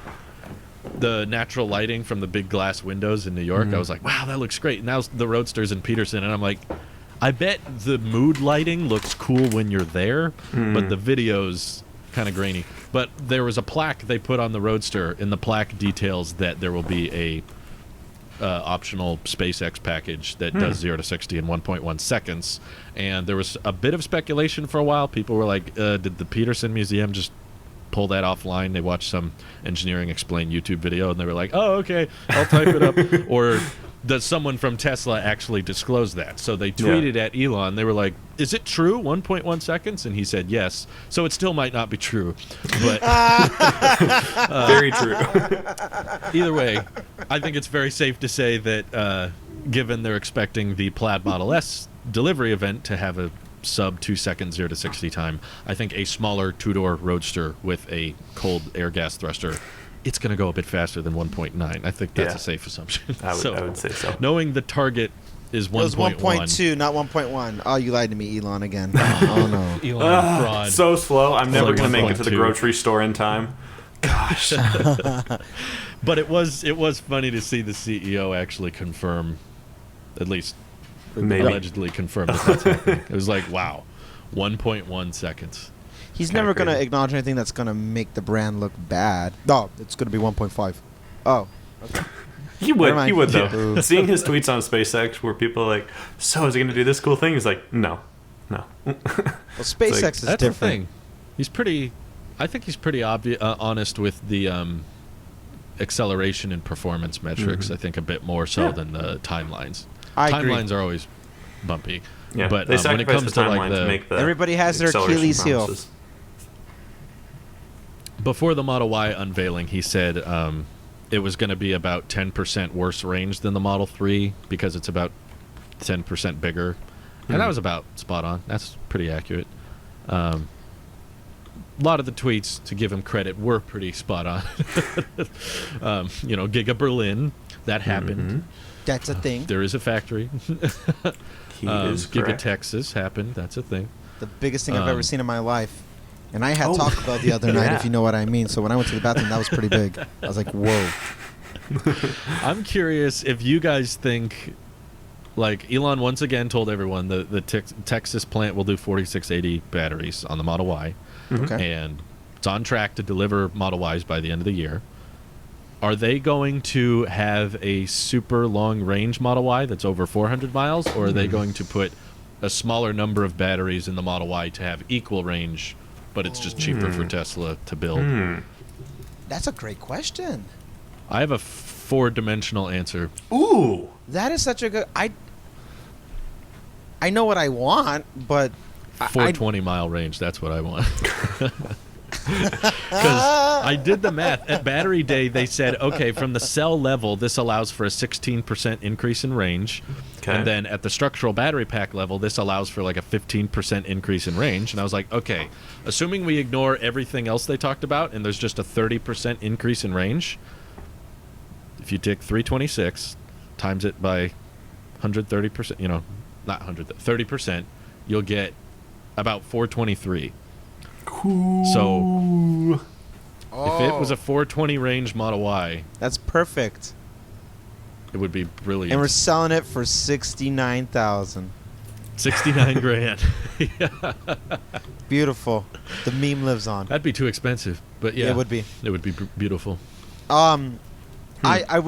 the natural lighting from the big glass windows in New York. I was like, wow, that looks great. Now the Roadster's in Peterson, and I'm like, I bet the mood lighting looks cool when you're there, but the video's kind of grainy. But there was a plaque they put on the Roadster, and the plaque details that there will be a optional SpaceX package that does 0 to 60 in 1.1 seconds. And there was a bit of speculation for a while. People were like, did the Peterson Museum just pull that offline? They watched some engineering explain YouTube video, and they were like, oh, okay, I'll type it up. Or does someone from Tesla actually disclose that? So they tweeted at Elon. They were like, is it true, 1.1 seconds? And he said yes. So it still might not be true. But very true. Either way, I think it's very safe to say that given they're expecting the Plaid Model S delivery event to have a sub 2 second 0 to 60 time, I think a smaller two-door Roadster with a cold air gas thruster, it's going to go a bit faster than 1.9. I think that's a safe assumption. I would say so. Knowing the target is 1.1. It was 1.2, not 1.1. Oh, you lied to me, Elon, again. Oh, no. Elon fraud. So slow. I'm never going to make it to the 1.2. grocery store in time. Gosh. But it was funny to see the CEO actually confirm, at least allegedly confirm that that's happening. It was like, wow, 1.1 seconds. He's never going to acknowledge anything that's going to make the brand look bad. No, it's going to be 1.5. Oh, okay. He would though. Seeing his tweets on SpaceX where people are like, so is he going to do this cool thing? He's like, no. Well, SpaceX is that's different. The thing. He's pretty I think he's pretty honest with the acceleration and performance metrics. I think a bit more so than the timelines. Timelines are always bumpy. Yeah, but they when it sacrifice comes the to like timeline to make the everybody has their acceleration Achilles heel. promises. Before the Model Y unveiling, he said it was going to be about 10% worse range than the Model 3 because it's about 10% bigger. And that was about spot on. That's pretty accurate. A lot of the tweets, to give him credit, were pretty spot on. Giga Berlin, that happened. That's a thing. There is a factory. He is Giga correct. Texas happened. That's a thing. The biggest thing I've ever seen in my life. And I had Taco Bell the other night, Yeah. if you know what I mean. So when I went to the bathroom, that was pretty big. I was like, whoa. I'm curious if you guys think, like, Elon once again told everyone the Texas plant will do 4680 batteries on the Model Y. Okay. And it's on track to deliver Model Ys by the end of the year. Are they going to have a super long range Model Y that's over 400 miles, or are they going to put a smaller number of batteries in the Model Y to have equal range, but it's just cheaper for Tesla to build? That's a great question. I have a 4-dimensional answer. Ooh. That is such a good... I know what I want, but... 420-mile range, that's what I want. Because I did the math. At Battery Day, they said, okay, from the cell level, this allows for a 16% increase in range. Okay. And then at the structural battery pack level, this allows for like a 15% increase in range. And I was like, okay, assuming we ignore everything else they talked about and there's just a 30% increase in range, if you take 326, times it by 130%, not 100, 30%, you'll get about 423. Cool. So if it was a 420 range Model Y, That's perfect. it would be brilliant. And we're selling it for $69,000. 69 grand. Beautiful. The meme lives on. That'd be too expensive, but yeah, It would be. It would be beautiful. I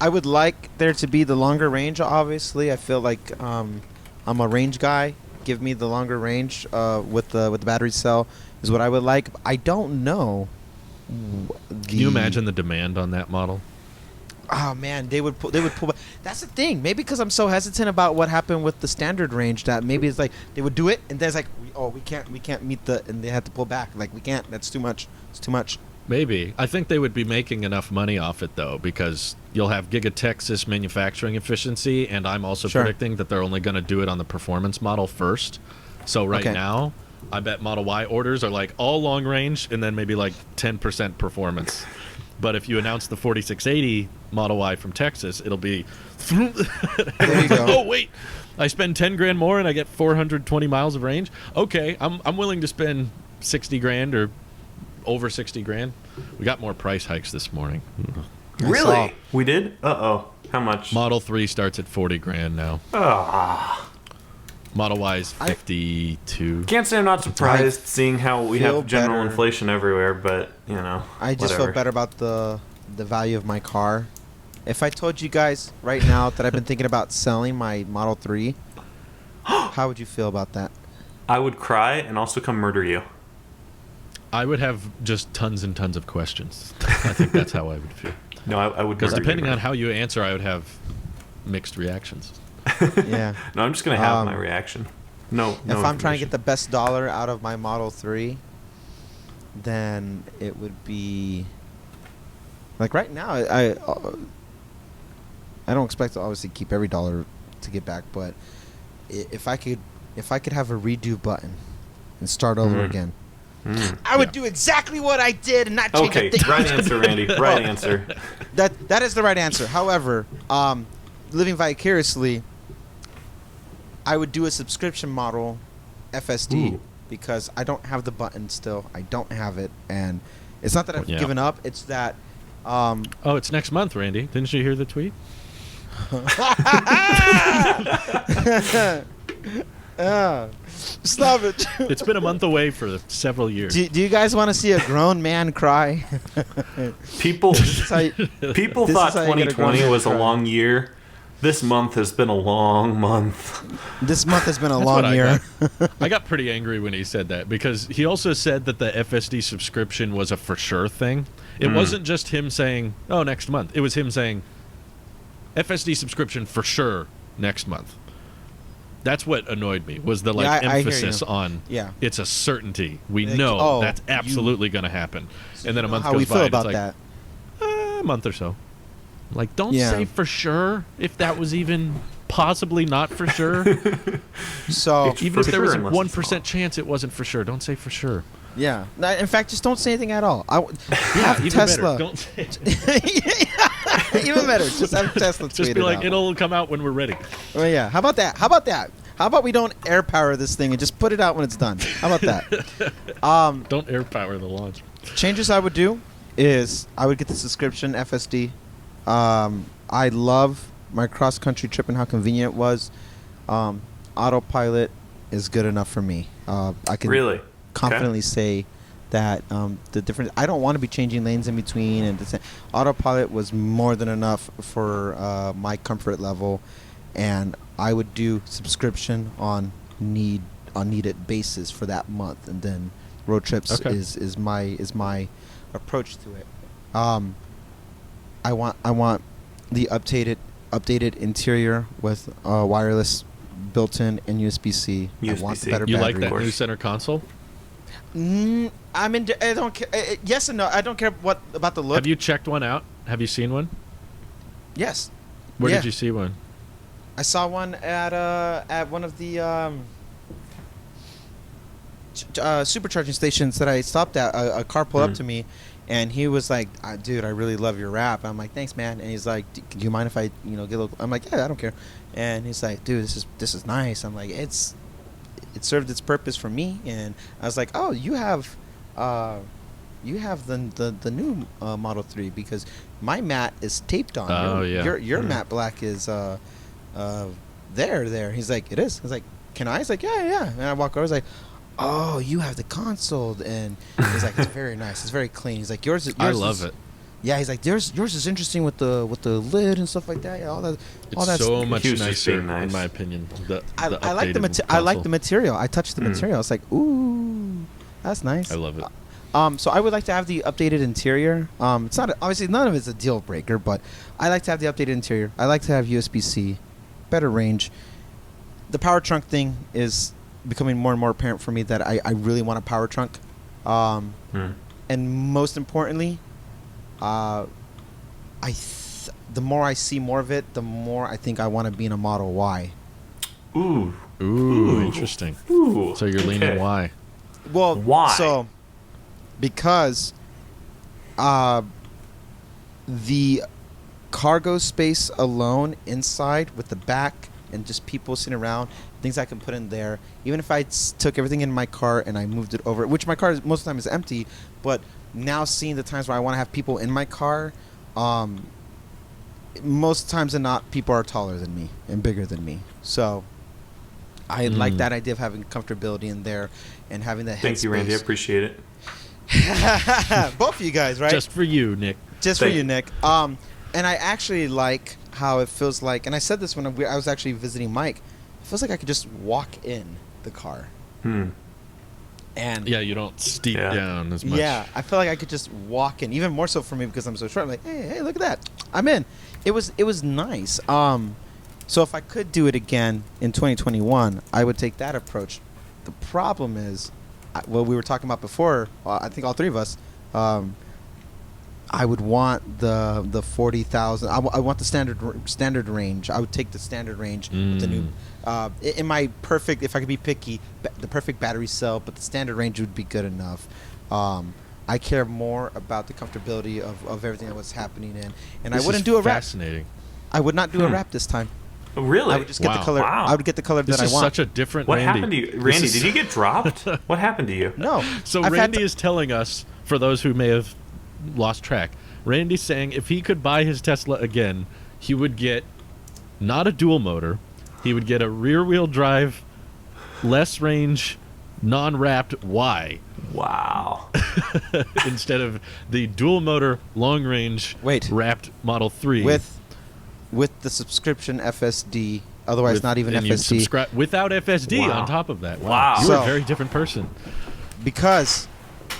would like there to be the longer range. Obviously, I feel like I'm a range guy. Give me the longer range with the battery cell is what I would like. I don't know. Can you imagine the demand on that model? Oh man, they would pull. That's the thing. Maybe because I'm so hesitant about what happened with the standard range that maybe it's like they would do it and then it's like we can't meet and they had to pull back. Like we can't. That's too much. It's too much. Maybe. I think they would be making enough money off it, though, because you'll have Giga Texas manufacturing efficiency, and I'm also Sure. predicting that they're only going to do it on the performance model first. So right Okay. now, I bet Model Y orders are like all long range and then maybe like 10% performance. But if you announce the 4680 Model Y from Texas, it'll be... There you go. Oh, wait. I spend 10 grand more and I get 420 miles of range? Okay, I'm willing to spend 60 grand or over 60 grand. We got more price hikes this morning. Really? We did? Uh-oh. How much? Model 3 starts at 40 grand now. Model Y is 52. Can't say I'm not surprised seeing how we feel have general better. inflation everywhere, but, I just whatever. feel better about the value of my car. If I told you guys right now that I've been thinking about selling my Model 3, how would you feel about that? I would cry and also come murder you. I would have just tons and tons of questions. I think that's how I would feel. No, I would Because murder depending you, on how you answer, I would have mixed reactions. Yeah. No, I'm just going to have my reaction. No If I'm trying to get information. the best dollar out of my Model 3, then it would be like right now. I don't expect to obviously keep every dollar to get back, but if I could have a redo button and start over again, I would do exactly what I did and not change Okay, a thing. right answer, Randy. Right answer. That is the right answer. However, living vicariously, I would do a subscription model, FSD, Ooh. because I don't have the button still. I don't have it, and it's not that I've Yeah. given up. It's that. Oh, it's next month, Randy. Didn't you hear the tweet? Stop it. It's been a month away for several years. Do you guys want to see a grown man cry? People This is how you- people This thought is how you get a 2020 grown was a man cry. long year This month has been a long month. This month has been a That's long what I year. I got pretty angry when he said that because he also said that the FSD subscription was a for sure thing. It wasn't just him saying, "Oh, next month." It was him saying, "FSD subscription for sure next month." That's what annoyed me was the Yeah, I hear emphasis you. on Yeah. it's a certainty. We Like, know oh, that's absolutely going to happen. And then a month How goes we by feel and it's about like that? a month or so. Like, don't Yeah. say for sure if that was even possibly not for sure. So It's Even for if there was sure a unless it's 1% wrong. chance it wasn't for sure, don't say for sure. yeah. No, in fact, just don't say anything at all. Have even Tesla. better. Don't say it. Even better. Just have Tesla tweet Just be it like, out. it'll come out when we're ready. Well, yeah. How about that? How about that? How about we don't air power this thing and just put it out when it's done? How about that? Don't air power the launch. Changes I would do is I would get the subscription FSD. I love my cross country trip and how convenient it was. Autopilot is good enough for me. I can Really? confidently say that the difference. I don't want to be changing lanes in between, and autopilot was more than enough for my comfort level, and I would do subscription on needed basis for that month, and then road trips Okay. is my approach to it. I want the updated interior with wireless built-in and USB-C. I want the USB-C. better You battery. like that course. new center console? I'm in. I don't care. Yes and no. I don't care what about the look. Have you checked one out? Have you seen one? Yes. Where Yeah. did you see one? I saw one at one of the supercharging stations that I stopped at. A car pulled up to me, and he was like, "Dude, I really love your rap." I'm like, "Thanks, man." And he's like, "Do you mind if I, get a little?" I'm like, "Yeah, I don't care." And he's like, "Dude, this is nice." I'm like, it served its purpose for me." And I was like, "Oh, you have the new Model 3 because my matte is taped on. Oh, yeah. Your matte black is there. He's like, "It is." I was like, "Can I?" He's like, "Yeah." And I walk over. I was like, "Oh, you have the console." And he's like, "It's very nice. It's very clean." He's like, "Yours I is, love it. Yeah, he's like, yours is interesting with the lid and stuff like that. Yeah, all that. It's all that so much He was just nicer, being nice. in my opinion. I like the updated I like the console. material. I touched the material. It's like, ooh, that's nice. I love it. So I would like to have the updated interior. It's not obviously none of it's a deal breaker, but I like to have the updated interior. I like to have USB-C, better range. The power trunk thing is becoming more and more apparent for me that I really want a power trunk. And most importantly, the more I see more of it, the more I think I want to be in a Model Y. Ooh. Ooh, interesting. Ooh. So you're leaning okay. Y. Well, Why? So, because the cargo space alone inside with the back and just people sitting around, things I can put in there. Even if I took everything in my car and I moved it over, which my car most of the time is empty, but now seeing the times where I want to have people in my car, most times than not, people are taller than me and bigger than me. So I like that idea of having comfortability in there and having that headspace. Thank you, Randy. I appreciate it. Both of you guys, right? Just for you, Nick. Just for you, Nick. And I actually like how it feels like, and I said this when I was actually visiting Mike, it feels like I could just walk in the car. And Yeah, you don't steep down as much. yeah, I feel like I could just walk in, even more so for me because I'm so short. I'm like, hey, look at that, I'm in. It was nice. So if I could do it again in 2021, I would take that approach. The problem is, what we were talking about before, I think all three of us, I would want the 40,000. I want the standard range. I would take the standard range with the new. In my perfect, if I could be picky, the perfect battery cell, but the standard range would be good enough. I care more about the comfortability of everything that was happening in, and This I wouldn't is do a wrap. fascinating. I would not do a wrap this time. Oh, really? I would just get the Wow. color. Wow. I would get the color This that is I want. such a different What Randy. happened to you? This Randy, is- did you get dropped? What happened to you? No. So I've had Randy to- is telling us, for those who may have lost track, Randy's saying if he could buy his Tesla again, he would get not a dual motor, he would get a rear-wheel drive, less range, non-wrapped Y Wow. instead of the dual motor, long range, Wait. wrapped Model 3. with with the subscription FSD, otherwise not even and you FSD, subscribe without FSD Wow. on top of that. Wow. You're So- a very different person. because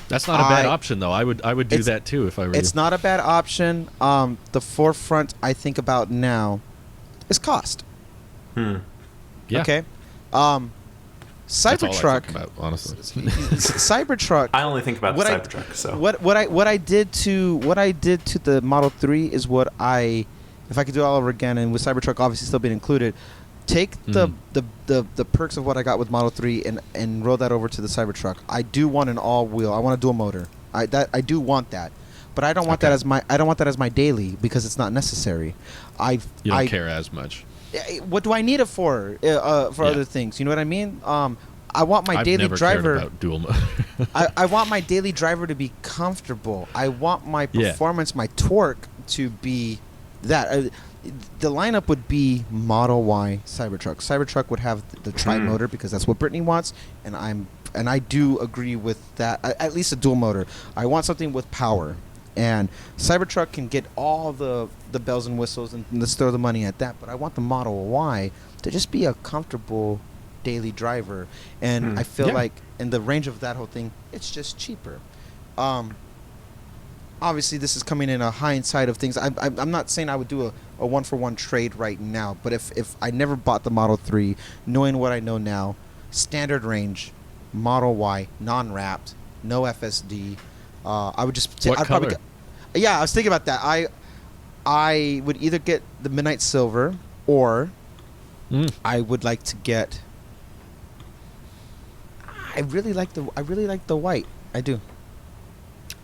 That's not a bad I- option, though. I would do It's- that too if I were it's you. not a bad option. The forefront I think about now is cost. Hmm. Yeah. Okay. That's all I think Cybertruck. about, honestly. Cybertruck. I only think about the What I- Cybertruck. So What I did to the Model 3 is what I, if I could do it all over again, and with Cybertruck obviously still being included, take the perks of what I got with Model 3 and roll that over to the Cybertruck. I do want an all-wheel. I want a dual motor. I do want that, but I don't want that as my daily because it's not necessary. You don't care as much. What do I need it for? Other things, you know what I mean? I want my I've daily never driver. cared about dual motor. I want my daily driver to be comfortable. I want my Yeah. performance, my torque to be that. The lineup would be Model Y Cybertruck. Cybertruck would have the tri-motor because that's what Brittany wants, and I do agree with that. At least a dual motor. I want something with power, and Cybertruck can get all the bells and whistles, and let's throw the money at that. But I want the Model Y to just be a comfortable daily driver, and I feel Yeah. like in the range of that whole thing, it's just cheaper. Obviously, this is coming in a hindsight of things. I'm not saying I would do a one-for-one trade right now, but if I never bought the Model 3, knowing what I know now, standard range, Model Y, non-wrapped, no FSD, I would just... What I'd color? Yeah, I was thinking about that. I would either get the Midnight Silver, or I would like to get... I really like the white. I do.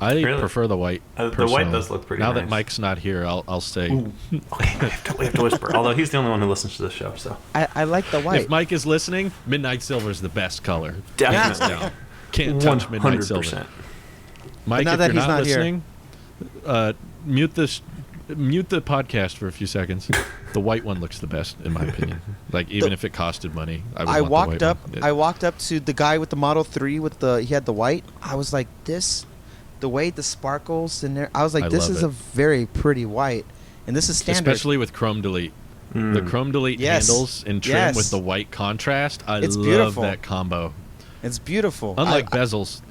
I Really? prefer the white. The white personally. does look pretty Now nice. that Mike's not here, I'll say. Okay, we have to whisper. Although he's the only one who listens to this show, so I like the white. If Mike is listening, Midnight Silver is the best color. definitely Hands down. Can't touch Midnight Silver. 100%. Mike, now if that you're he's not not here- listening, mute the podcast for a few seconds. The white one looks the best, in my opinion. Like even if it costed money, I would want walked the white up. one. I walked up to the guy with the Model 3 he had the white. I was like, the way the sparkles in there. I was like, I this love is it. a very pretty white, and this is standard. Especially with Chrome Delete. The Chrome Delete Yes. handles and trim Yes. with the white contrast. I It's love beautiful. that combo. It's beautiful. Unlike bezels.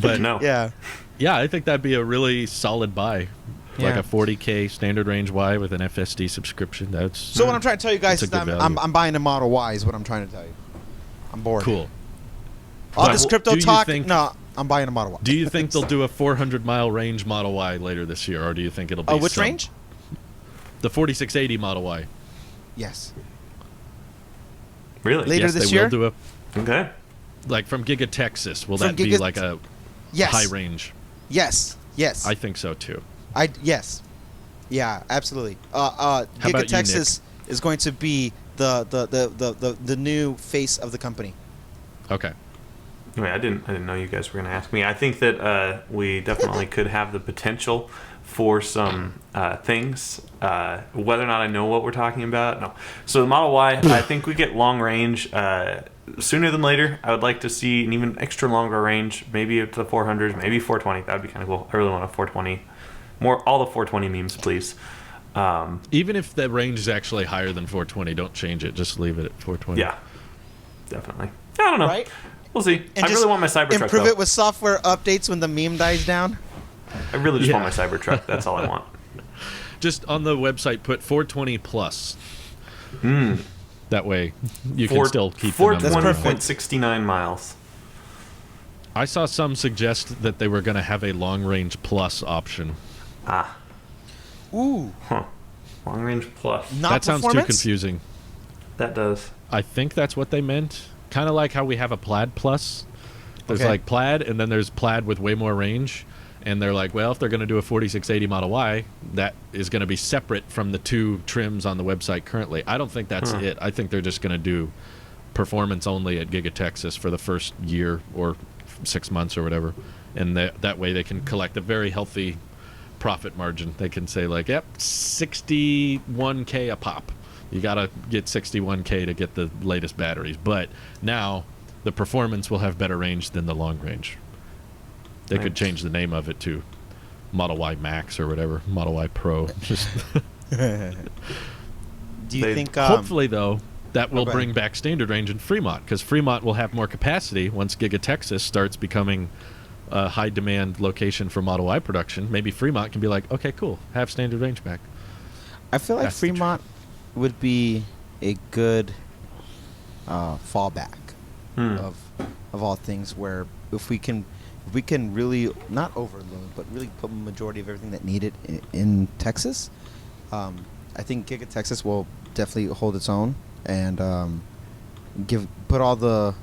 But No. yeah, I think that'd be a really solid buy. Like Yeah. a 40K standard range Y with an FSD subscription. That's So what I'm trying to tell you guys That's a is good that value. I'm buying a Model Y. Is what I'm trying to tell you. I'm bored. cool. All But this do crypto you talk. think- No, I'm buying a Model Y. Do you think they'll do a 400-mile range Model Y later this year, or do you think it'll be which some- range? The 4680 Model Y. Yes. Really? Later Yes, this they year? will do a Okay. like from Giga Texas. Will From that be Giga- like a Yes. high range? Yes. Yes. I think so too. Yes. Yeah, absolutely. about Giga you, Texas is going to be the new face of the company. Okay. Wait, I didn't know you guys were going to ask me. I think that we definitely could have the potential for some things. Whether or not I know what we're talking about, no. So the Model Y, I think we get long range sooner than later. I would like to see an even extra longer range, maybe up to the 400s, maybe 420. That would be kind of cool. I really want a 420. More, all the 420 memes, please. Even if the range is actually higher than 420, don't change it. Just leave it at 420. Yeah, definitely. I don't know. Right? We'll see. And I really want my Cybertruck, improve though. it with software updates when the meme dies down. I really just want my Yeah. Cybertruck. That's all I want. Just on the website, put 420 plus. Mm. That way, you can still keep the number. That's perfect. 420.69 miles. I saw some suggest that they were going to have a long range plus option. Ah. Ooh, Huh. Long range plus. not That sounds too performance? confusing. That does. I think that's what they meant. Kind of like how we have a Plaid Plus. There's Okay. like Plaid, and then there's Plaid with way more range. And they're like, well, if they're going to do a 4680 Model Y, that is going to be separate from the two trims on the website currently. I don't think that's it. I think they're just going to do performance only at Giga Texas for the first year or 6 months or whatever. And that way they can collect a very healthy profit margin. They can say like, yep, 61K a pop. You got to get 61K to get the latest batteries. But now the performance will have better range than the long range. They could change the name of it to Model Y Max or whatever, Model Y Pro. Just Do you think? hopefully, though, that will go ahead. bring back standard range in Fremont, because Fremont will have more capacity once Giga Texas starts becoming a high demand location for Model Y production. Maybe Fremont can be like, okay, cool, have standard range back. I feel like That's the Fremont would be a good fallback of all things. Where if we can really not overload, but really put a majority of everything that needed in Texas, I think Giga Texas will definitely hold its own and put all the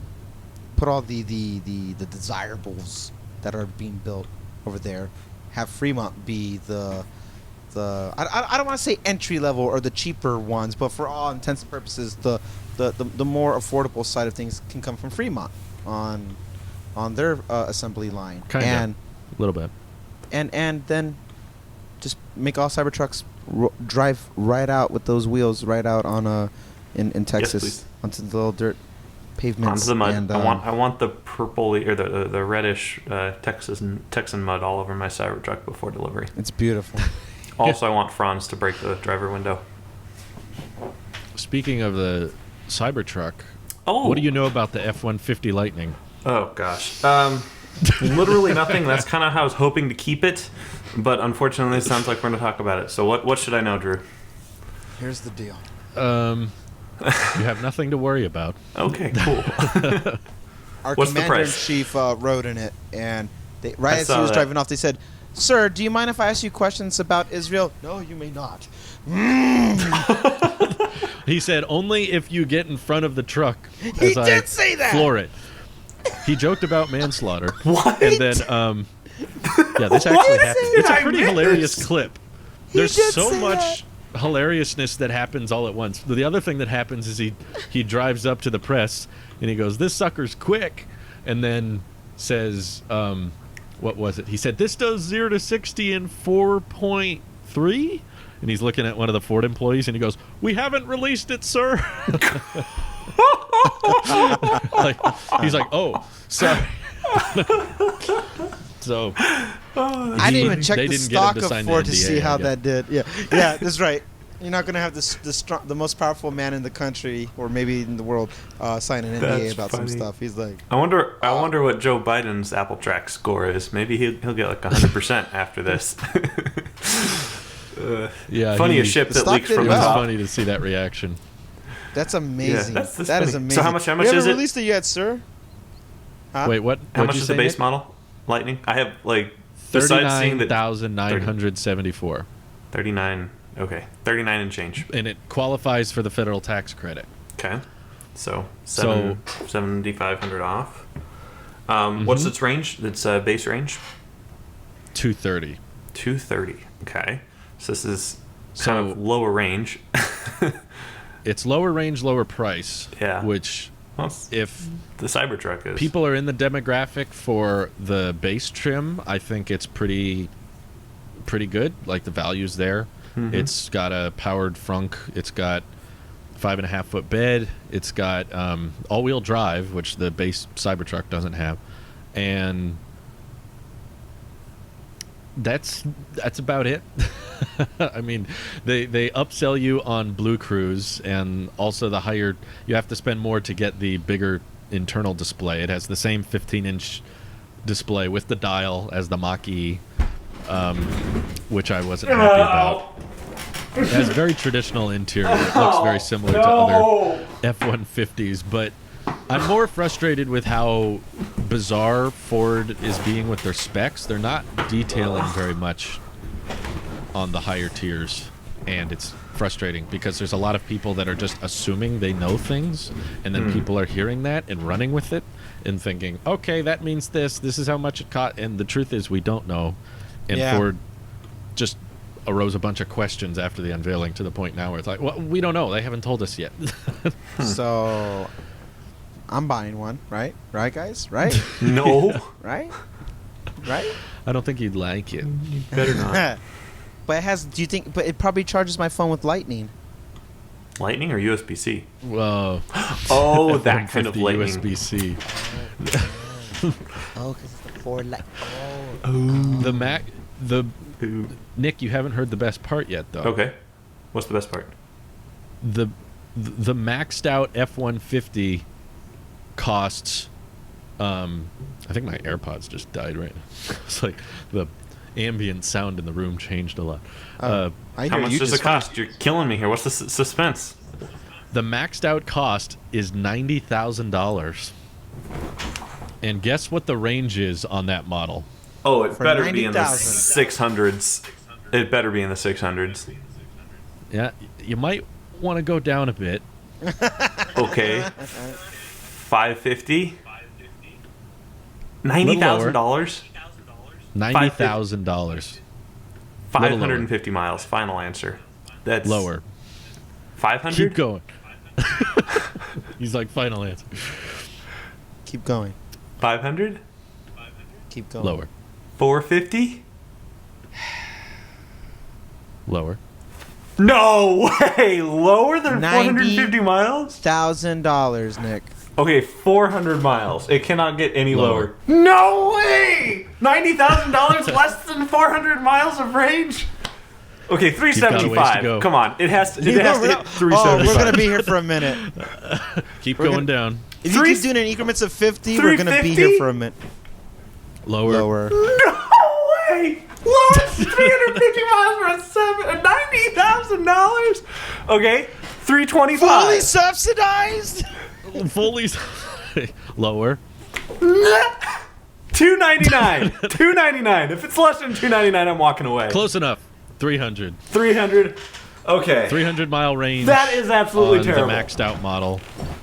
desirables that are being built over there. Have Fremont be the I don't want to say entry level or the cheaper ones, but for all intents and purposes, the more affordable side of things can come from Fremont on their assembly line. Kinda. A little bit. And then just make all Cybertrucks drive right out with those wheels right out on in Texas please. onto the little dirt pavements. Onto the mud. And, I want the purple or the reddish Texan mud all over my Cybertruck before delivery. It's beautiful. Also, I want Franz to break the driver window. Speaking of the Cybertruck, Oh, what do you know about the F-150 Lightning? Oh gosh. Literally nothing. That's kind of how I was hoping to keep it, but unfortunately, it sounds like we're going to talk about it. So what should I know, Drew? Here's the deal. You have nothing to worry about. Okay, cool. Our What's the commander in price? chief rode in it, and right as he saw was that. driving off, they said, "Sir, do you mind if I ask you questions about Israel?" "No, you may not." He said, only if you get in front of the truck. He did say that! Floor it. He joked about manslaughter. What? And then, yeah, this actually happened. It's a I pretty missed hilarious this. clip. There's did so say much hilariousness that happens all at once. The other thing that happens is he drives up to the press and he goes, "This sucker's quick," and then says, what was it? He said, "This does 0 to 60 in 4.3." And he's looking at one of the Ford employees and he goes, "We haven't released it, sir." He's like, "Oh, sorry." So I didn't even check they the didn't get him stock to of sign the Ford to NDA, see how I guess. that did. Yeah, that's right. You're not gonna have the most powerful man in the country or maybe in the world sign an NDA That's about some funny. stuff. He's like, I wonder what Joe Biden's Apple Track score is. Maybe he'll get like 100% after this. yeah, Funniest ship The that stock leaks did from It the was well. top. funny to see that reaction. "That's amazing. that's That is funny. amazing." So how much we is haven't it? released it yet, sir. Huh? Wait, what? How what'd much you is the say, base Nick? model? Lightning. I have like besides seeing that 39,974, 39. Okay, 39 and change. and it qualifies for the federal tax credit. Okay, so So- 7,500 off. What's its range? Its base range? 230. 230. Okay, so this is So- kind of lower range. It's lower range, lower price. Yeah. Which, Well, if the Cybertruck is. people are in the demographic for the base trim, I think it's pretty good. Like, the value's there. Mhm. It's got a powered frunk. It's got 5.5-foot bed. It's got all-wheel drive, which the base Cybertruck doesn't have, and that's about it. I mean, they upsell you on Blue Cruise, and also the higher, you have to spend more to get the bigger internal display. It has the same 15-inch display with the dial as the Mach-E, which I wasn't happy about. It has a very traditional interior. It looks very similar to other F-150s, but I'm more frustrated with how bizarre Ford is being with their specs. They're not detailing very much on the higher tiers, and it's frustrating because there's a lot of people that are just assuming they know things, and then people are hearing that and running with it and thinking, okay, that means this is how much it cost, and the truth is we don't know. And Yeah. Ford just arose a bunch of questions after the unveiling, to the point now where it's like, well, we don't know, they haven't told us yet. So I'm buying one, right? Right, guys? Right? No, Right? Right? I don't think you'd like it. you better not. But it has. Do you think? But it probably charges my phone with Lightning. Lightning or USB-C? Whoa. Oh, that kind of F-150 lightning. USB-C. Oh, because it's the Ford Light. Oh, Nick, you haven't heard the best part yet, though. Okay. What's the best part? The maxed out F-150 costs. I think my AirPods just died right now. It's like the ambient sound in the room changed a lot. I hear How much you does it just cost? You're killing me here. What's the suspense? The maxed out cost is $90,000. And guess what the range is on that model? Oh, it For better be in the 90,000. 600s. It better be in the 600s. Yeah, you might want to go down a bit. Okay. 550? $90,000? $90,000. 550 miles. Final answer. That's Lower. 500? Keep going. He's like, final answer. Keep going. 500? Keep going. Lower. 450? Lower. No way! Lower than 450 miles? $1,000, Nick. Okay, 400 miles. It cannot get any Lower. lower. No way! $90,000 less than 400 miles of range? Okay, got a ways to 375. go. Come on, it has to hit Oh, 375. we're going to be here for a minute. Keep We're going gonna- down. If you keep doing it in increments of 50, we're going to be 350? here for a minute. Lower. Lower. No way! Lower than 350 miles for $90,000? Okay, 325. Fully subsidized? Fully. Lower. 299. 299. If it's less than 299, I'm walking away. Close enough. 300. 300. Okay. 300-mile range. That is absolutely on terrible. the maxed out model.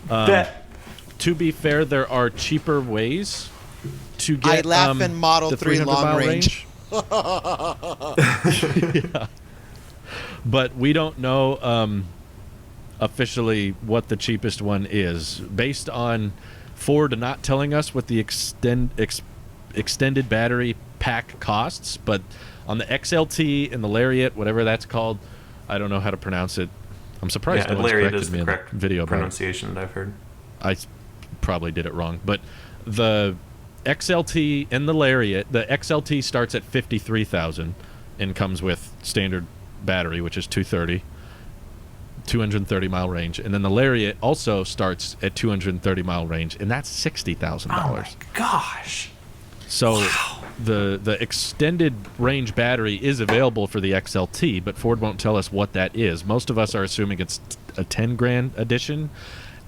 That To be fair, there are cheaper ways to I get laugh in Model the 3 long 300-mile range. Yeah. But we don't know officially what the cheapest one is. Based on Ford not telling us what the extended battery pack costs, but on the XLT and the Lariat, whatever that's called, I don't know how to pronounce it. I'm surprised no one's Lariat corrected is me the in the correct video about it. pronunciation that I've heard. I probably did it wrong, but the XLT and the Lariat, the XLT starts at 53,000 and comes with standard battery, which is 230 mile range, and then the Lariat also starts at 230 mile range, and that's $60,000. Oh my gosh. So the extended range battery is available for the XLT, but Ford won't tell us what that is. Most of us are assuming it's a 10 grand edition,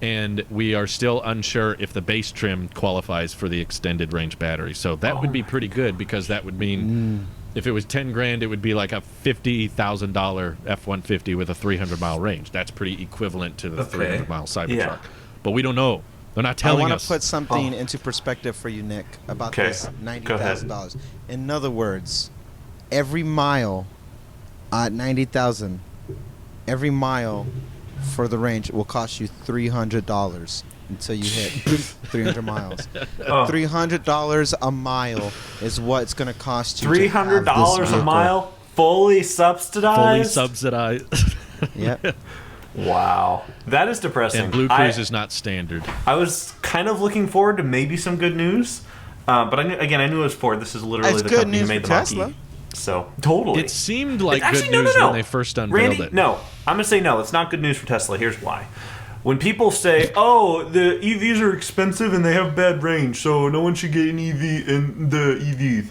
and we are still unsure if the base trim qualifies for the extended range battery. So that would be pretty good, because that would mean if it was 10 grand, it would be like a $50,000 F-150 with a 300-mile range. That's pretty equivalent to the 300-mile Cybertruck. Yeah. But we don't know. They're not I telling want us. to put something into perspective for you, Nick, about Okay. this Go ahead. $90,000. In other words, every mile at 90,000, every mile for the range will cost you $300 until you hit 300 miles. Oh. $300 a mile is what it's going to cost you. to have this $300 a vehicle. mile, fully subsidized. Fully subsidized. Yep. Wow, that is depressing. And Blue Cruise is not standard. I was kind of looking forward to maybe some good news, but I knew it was Ford. This is literally It's the good company who news made for the Mach-E. Tesla. So totally, It seemed like Actually, good news no. when they first unveiled Randy, it. no, I'm gonna say no. It's not good news for Tesla. Here's why. When people say, "Oh, the EVs are expensive and they have bad range, so no one should get an EV in the EVs,"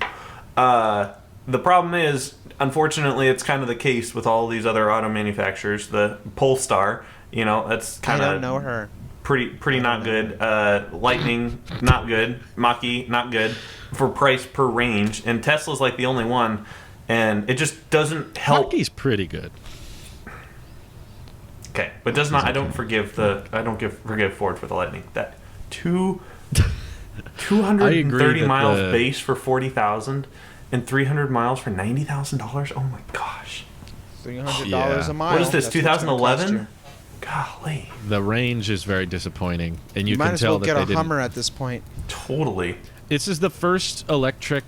the problem is, unfortunately, it's kind of the case with all these other auto manufacturers. The Polestar, that's I kind don't know of her. pretty not good. Lightning, not good. Mach-E, not good for price per range. And Tesla's like the only one, and it just doesn't help. Mach-E's pretty good. Okay, but does not. I don't forgive Ford for the Lightning. That 230 miles that base for 40,000 and 300 miles for $90,000. Oh my gosh! $300 Yeah. a mile. What is this? That's what it's gonna cost 2011? you. Golly, The range is very disappointing, and you You might can as tell well that get they a didn't. Hummer at this point. totally. This is the first electric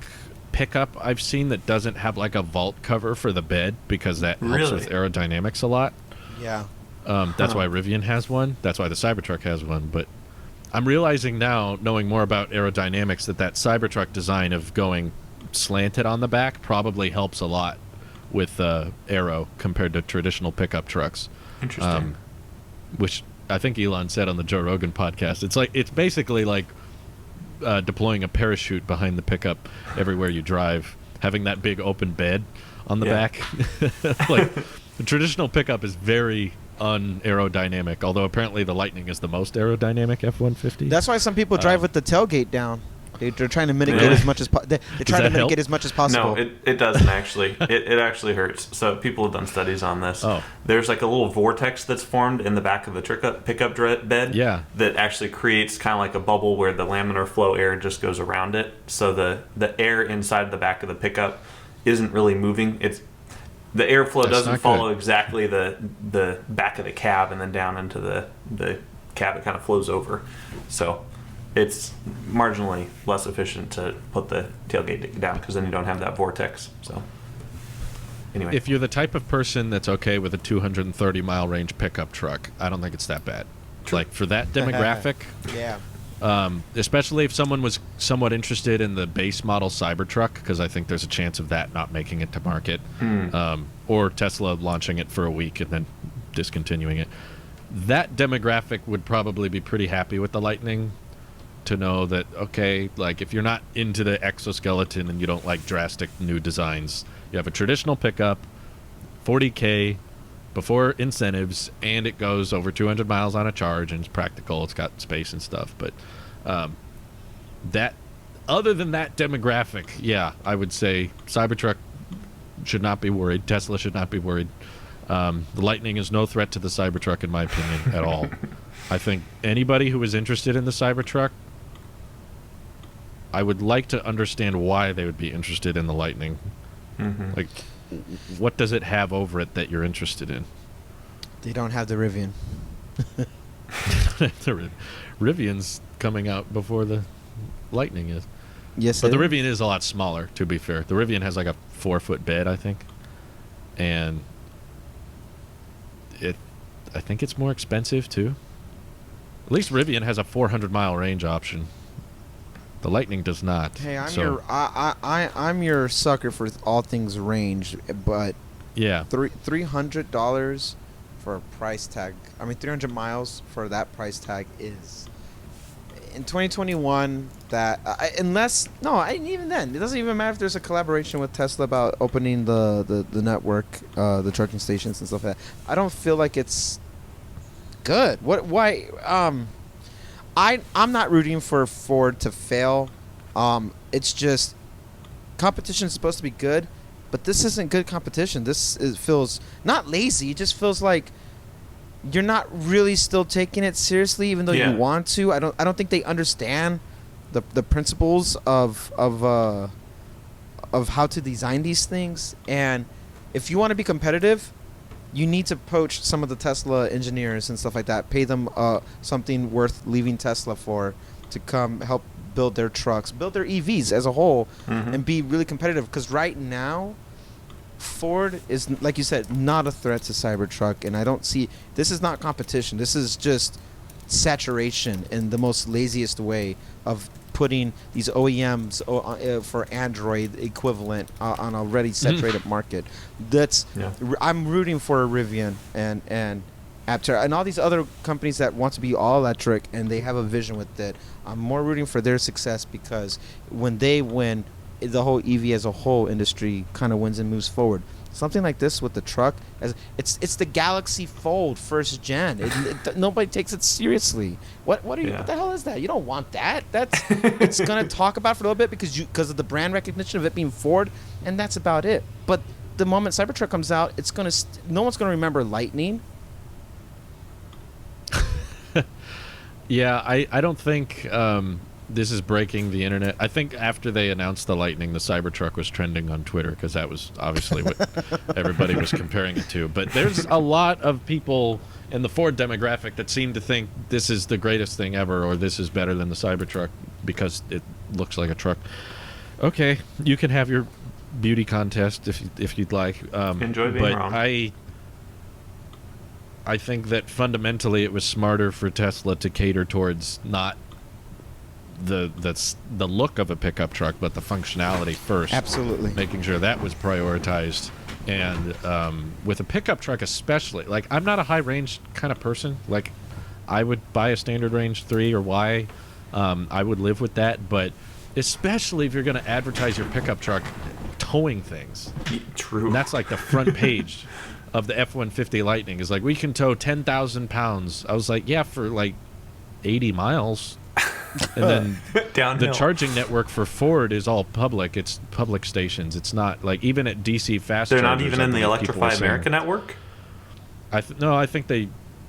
pickup I've seen that doesn't have like a vault cover for the bed, because that helps Really? with aerodynamics a lot. Yeah. That's why Rivian has one. That's why the Cybertruck has one. But I'm realizing now, knowing more about aerodynamics, that Cybertruck design of going slanted on the back probably helps a lot with aero compared to traditional pickup trucks. Interesting. Which I think Elon said on the Joe Rogan podcast. It's basically like deploying a parachute behind the pickup everywhere you drive, having that big open bed on the back. Like the traditional pickup is very unaerodynamic, although apparently the Lightning is the most aerodynamic F-150. That's why some people drive with the tailgate down. They're trying to mitigate as much as they're trying to mitigate as much as possible. No, it doesn't actually. It actually hurts. So people have done studies on this. Oh. There's like a little vortex that's formed in the back of the pickup bed. Yeah. That actually creates kind of like a bubble where the laminar flow air just goes around it. So the air inside the back of the pickup isn't really moving. The airflow doesn't follow exactly the back of the cab and then down into the cab. It kind of flows over. So it's marginally less efficient to put the tailgate down because then you don't have that vortex. So anyway, if you're the type of person that's okay with a 230 mile range pickup truck, I don't think it's that bad. True. Like for that demographic, especially if someone was somewhat interested in the base model Cybertruck, because I think there's a chance of that not making it to market, or Tesla launching it for a week and then discontinuing it. That demographic would probably be pretty happy with the Lightning. To know that, okay, like if you're not into the exoskeleton and you don't like drastic new designs, you have a traditional pickup, 40K before incentives, and it goes over 200 miles on a charge and it's practical, it's got space and stuff. But that, other than that demographic, yeah, I would say Cybertruck should not be worried. Tesla should not be worried. The Lightning is no threat to the Cybertruck in my opinion at all. I think anybody who is interested in the Cybertruck, I would like to understand why they would be interested in the Lightning. Mm-hmm. Like, what does it have over it that you're interested in? They don't have the Rivian. The Rivian's coming out before the Lightning is. Yes, but the Rivian is a lot smaller, to be fair. The Rivian has like a 4-foot bed, I think. And I think it's more expensive, too. At least Rivian has a 400-mile range option. The Lightning does not. Hey, I'm your sucker for all things range, but yeah, $300 for a price tag. I mean, 300 miles for that price tag is in 2021. That even then, it doesn't even matter if there's a collaboration with Tesla about opening the network, the charging stations and stuff like that. I don't feel like it's good. Why? I'm not rooting for Ford to fail. It's just competition is supposed to be good, but this isn't good competition. It feels not lazy. It just feels like you're not really still taking it seriously, even though you want to. I don't think they understand the principles of how to design these things. And if you want to be competitive, you need to poach some of the Tesla engineers and stuff like that. Pay them something worth leaving Tesla for to come help build their trucks, build their EVs as a whole, and be really competitive. Because right now, Ford is, like you said, not a threat to Cybertruck. And I don't see... This is not competition. This is just saturation in the most laziest way of putting these OEMs for Android equivalent on a already saturated market. I'm rooting for a Rivian and Aptera and all these other companies that want to be all electric and they have a vision with it. I'm more rooting for their success because when they win, the whole EV as a whole industry kind of wins and moves forward. Something like this with the truck, it's the Galaxy Fold first gen. Nobody takes it seriously. What the hell is that? You don't want that. It's gonna talk about for a little bit because of the brand recognition of it being Ford, and that's about it. But the moment Cybertruck comes out, it's gonna no one's gonna remember Lightning. Yeah, I don't think this is breaking the internet. I think after they announced the Lightning, the Cybertruck was trending on Twitter because that was obviously what everybody was comparing it to. But there's a lot of people in the Ford demographic that seem to think this is the greatest thing ever or this is better than the Cybertruck because it looks like a truck. Okay, you can have your beauty contest if you'd like. Enjoy being wrong. I think that fundamentally it was smarter for Tesla to cater towards not the look of a pickup truck, but the functionality first. Absolutely. Making sure that was prioritized. And with a pickup truck especially, like, I'm not a high range kind of person. Like, I would buy a standard range 3 or Y. I would live with that, but especially if you're going to advertise your pickup truck towing things. True. And that's like the front page of the F-150 Lightning is like, we can tow 10,000 pounds. I was like, yeah, for like 80 miles. And then Downhill. the charging network for Ford is all public. It's public stations. It's not like, even at DC fast They're chargers, not even I in the believe people Electrify are saying- America network? No, I think they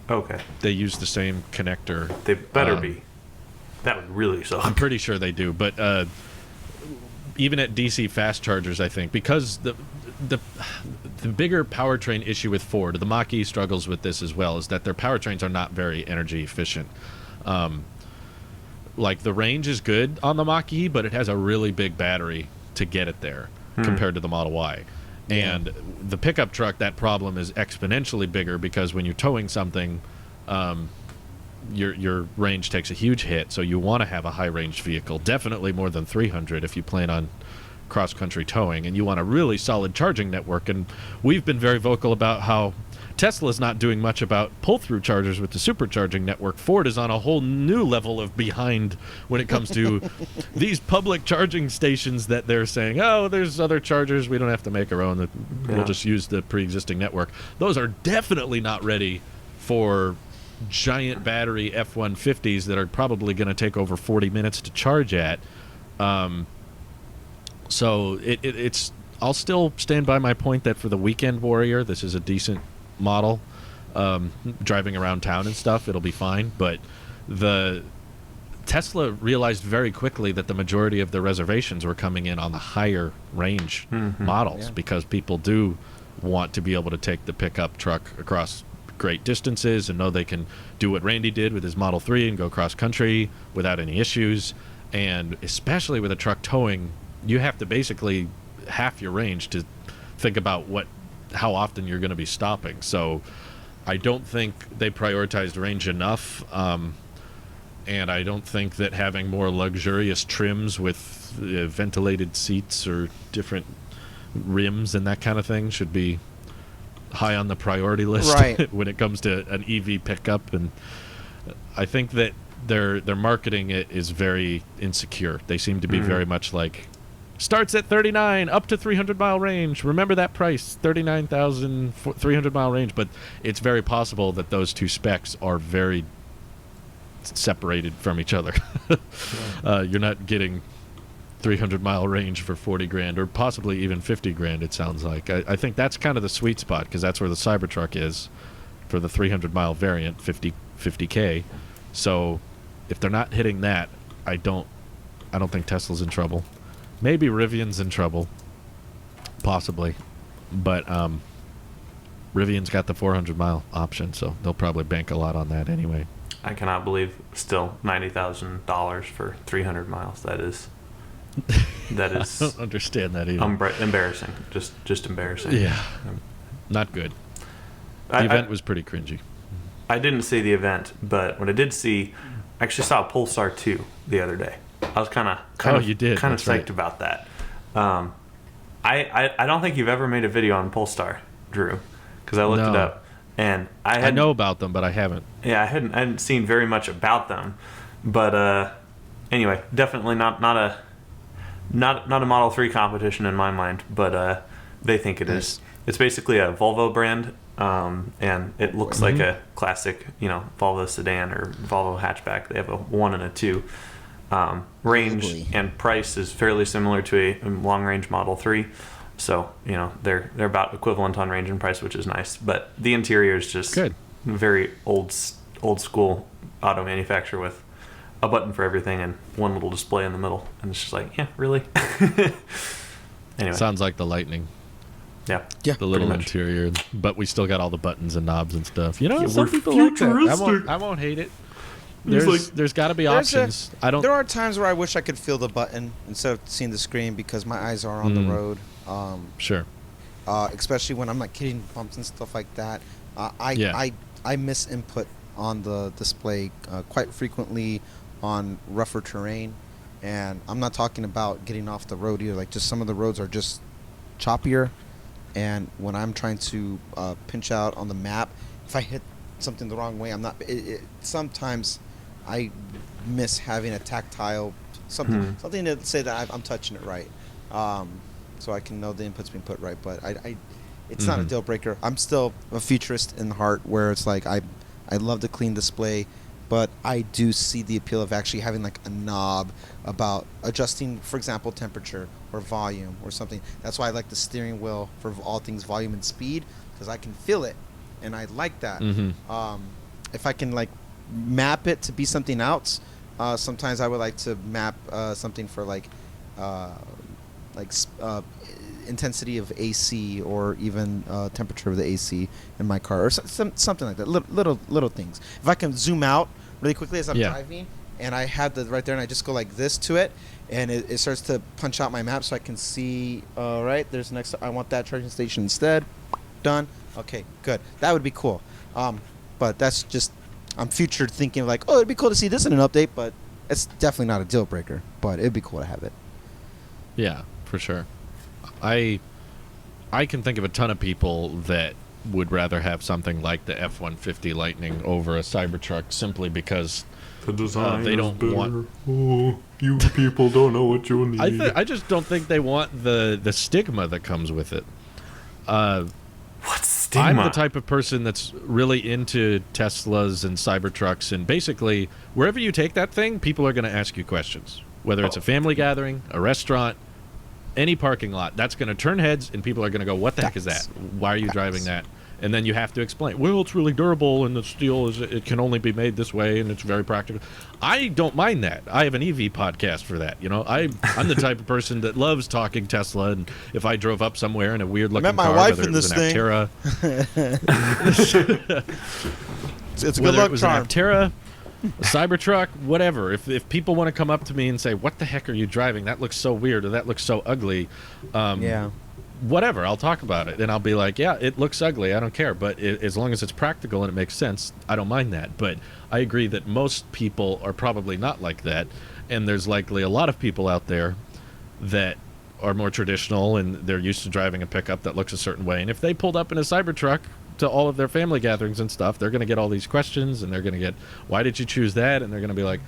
Okay. use the same connector. They better be. That would really suck. I'm pretty sure they do, but even at DC fast chargers, I think, because the bigger powertrain issue with Ford, the Mach-E struggles with this as well, is that their powertrains are not very energy efficient. Like, the range is good on the Mach-E, but it has a really big battery to get it there compared to the Model Y. And the pickup truck, that problem is exponentially bigger because when you're towing something, your range takes a huge hit. So you want to have a high range vehicle, definitely more than 300 if you plan on cross country towing, and you want a really solid charging network. And we've been very vocal about how Tesla's not doing much about pull-through chargers with the supercharging network. Ford is on a whole new level of behind when it comes to these public charging stations that they're saying, oh, there's other chargers, we don't have to make our own, we'll just use the pre-existing network. Those are definitely not ready for giant battery F-150s that are probably going to take over 40 minutes to charge at. So it's I'll still stand by my point that for the weekend warrior, this is a decent model. Driving around town and stuff, it'll be fine. But the Tesla realized very quickly that the majority of the reservations were coming in on the higher range models because people do want to be able to take the pickup truck across great distances and know they can do what Randy did with his Model 3 and go cross country without any issues. And especially with a truck towing, you have to basically half your range to think about how often you're going to be stopping. So I don't think they prioritized range enough, and I don't think that having more luxurious trims with ventilated seats or different rims and that kind of thing should be high on the priority list when it comes to an EV pickup. And I think that their marketing it is very insecure. They seem to be very much like, starts at 39 up to 300-mile range. Remember that price, 39,000 300-mile range. But it's very possible that those two specs are very separated from each other. You're not getting 300-mile range for 40 grand or possibly even 50 grand, it sounds like. I think that's kind of the sweet spot because that's where the Cybertruck is for the 300-mile variant, 50K. So if they're not hitting that, I don't think Tesla's in trouble. Maybe Rivian's in trouble, possibly, but Rivian's got the 400-mile option, so they'll probably bank a lot on that anyway. I cannot believe still $90,000 for 300 miles. That is I don't understand that either. Embarrassing. Just embarrassing. Yeah, not good. The event was pretty cringy. I didn't see the event, but what I did see, I actually saw Polestar 2 the other day. I was kind of psyched about that. I don't think you've ever made a video on Polestar, Drew, because I looked it up, and I know about them, but I haven't. Yeah, I hadn't seen very much about them, but anyway, definitely not a Model 3 competition in my mind, but they think it is. It's basically a Volvo brand, and it looks like a classic, Volvo sedan or Volvo hatchback. They have a 1 and a 2. Range and price is fairly similar to a long-range Model 3, so they're about equivalent on range and price, which is nice. But the interior is just good, very old school auto manufacturer with a button for everything and one little display in the middle, and it's just like, yeah, really. Anyway, sounds like the Lightning. Yeah, the little interior, but we still got all the buttons and knobs and stuff. Some people futuristic. Like that. I won't hate it. There's got to be options. There are times where I wish I could feel the button instead of seeing the screen because my eyes are on the road. Sure. Especially when I'm like hitting bumps and stuff like that. I miss input on the display quite frequently. on rougher terrain, and I'm not talking about getting off the road either. Like, just some of the roads are just choppier, and when I'm trying to pinch out on the map, if I hit something the wrong way, I'm not. Sometimes I miss having a tactile something to say that I'm touching it right, so I can know the input's being put right. But it's not a deal breaker. I'm still a futurist in heart, where it's like I love the clean display, but I do see the appeal of actually having like a knob about adjusting, for example, temperature or volume or something. That's why I like the steering wheel for all things volume and speed, because I can feel it, and I like that. If I can like map it to be something else, sometimes I would like to map something for like intensity of AC, or even temperature of the AC in my car, or something like that. Little things. If I can zoom out really quickly as I'm driving, and I have the right there, and I just go like this to it, and it starts to punch out my map, so I can see. Right, there's next. I want that charging station instead. Done. Okay, good. That would be cool. But that's just, I'm future thinking like, oh, it'd be cool to see this in an update, but it's definitely not a deal breaker. But it'd be cool to have it. Yeah, for sure. I can think of a ton of people that would rather have something like the F-150 Lightning over a Cybertruck, simply because the design they don't want. Oh, you people don't know what you need. I just don't think they want the stigma that comes with it. What stigma? I'm the type of person that's really into Teslas and Cybertrucks, and basically wherever you take that thing, people are going to ask you questions. Whether it's a family gathering, a restaurant, any parking lot, that's going to turn heads, and people are going to go, what the heck is that? Why are you driving that? And then you have to explain, well, it's really durable, and the steel it can only be made this way, and it's very practical. I don't mind that. I have an EV podcast for that. You know, I'm the type of person that loves talking Tesla, and if I drove up somewhere in a weird looking car, whether it was an Aptera, it's a good luck charm. An Aptera, a Cybertruck, whatever. If people want to come up to me and say, what the heck are you driving? That looks so weird, or that looks so ugly. Whatever, I'll talk about it, and I'll be like, yeah, it looks ugly, I don't care, but as long as it's practical and it makes sense, I don't mind that. But I agree that most people are probably not like that, and there's likely a lot of people out there that are more traditional, and they're used to driving a pickup that looks a certain way, and if they pulled up in a Cybertruck to all of their family gatherings and stuff, they're going to get all these questions, and they're going to get, why did you choose that? And they're going to be like,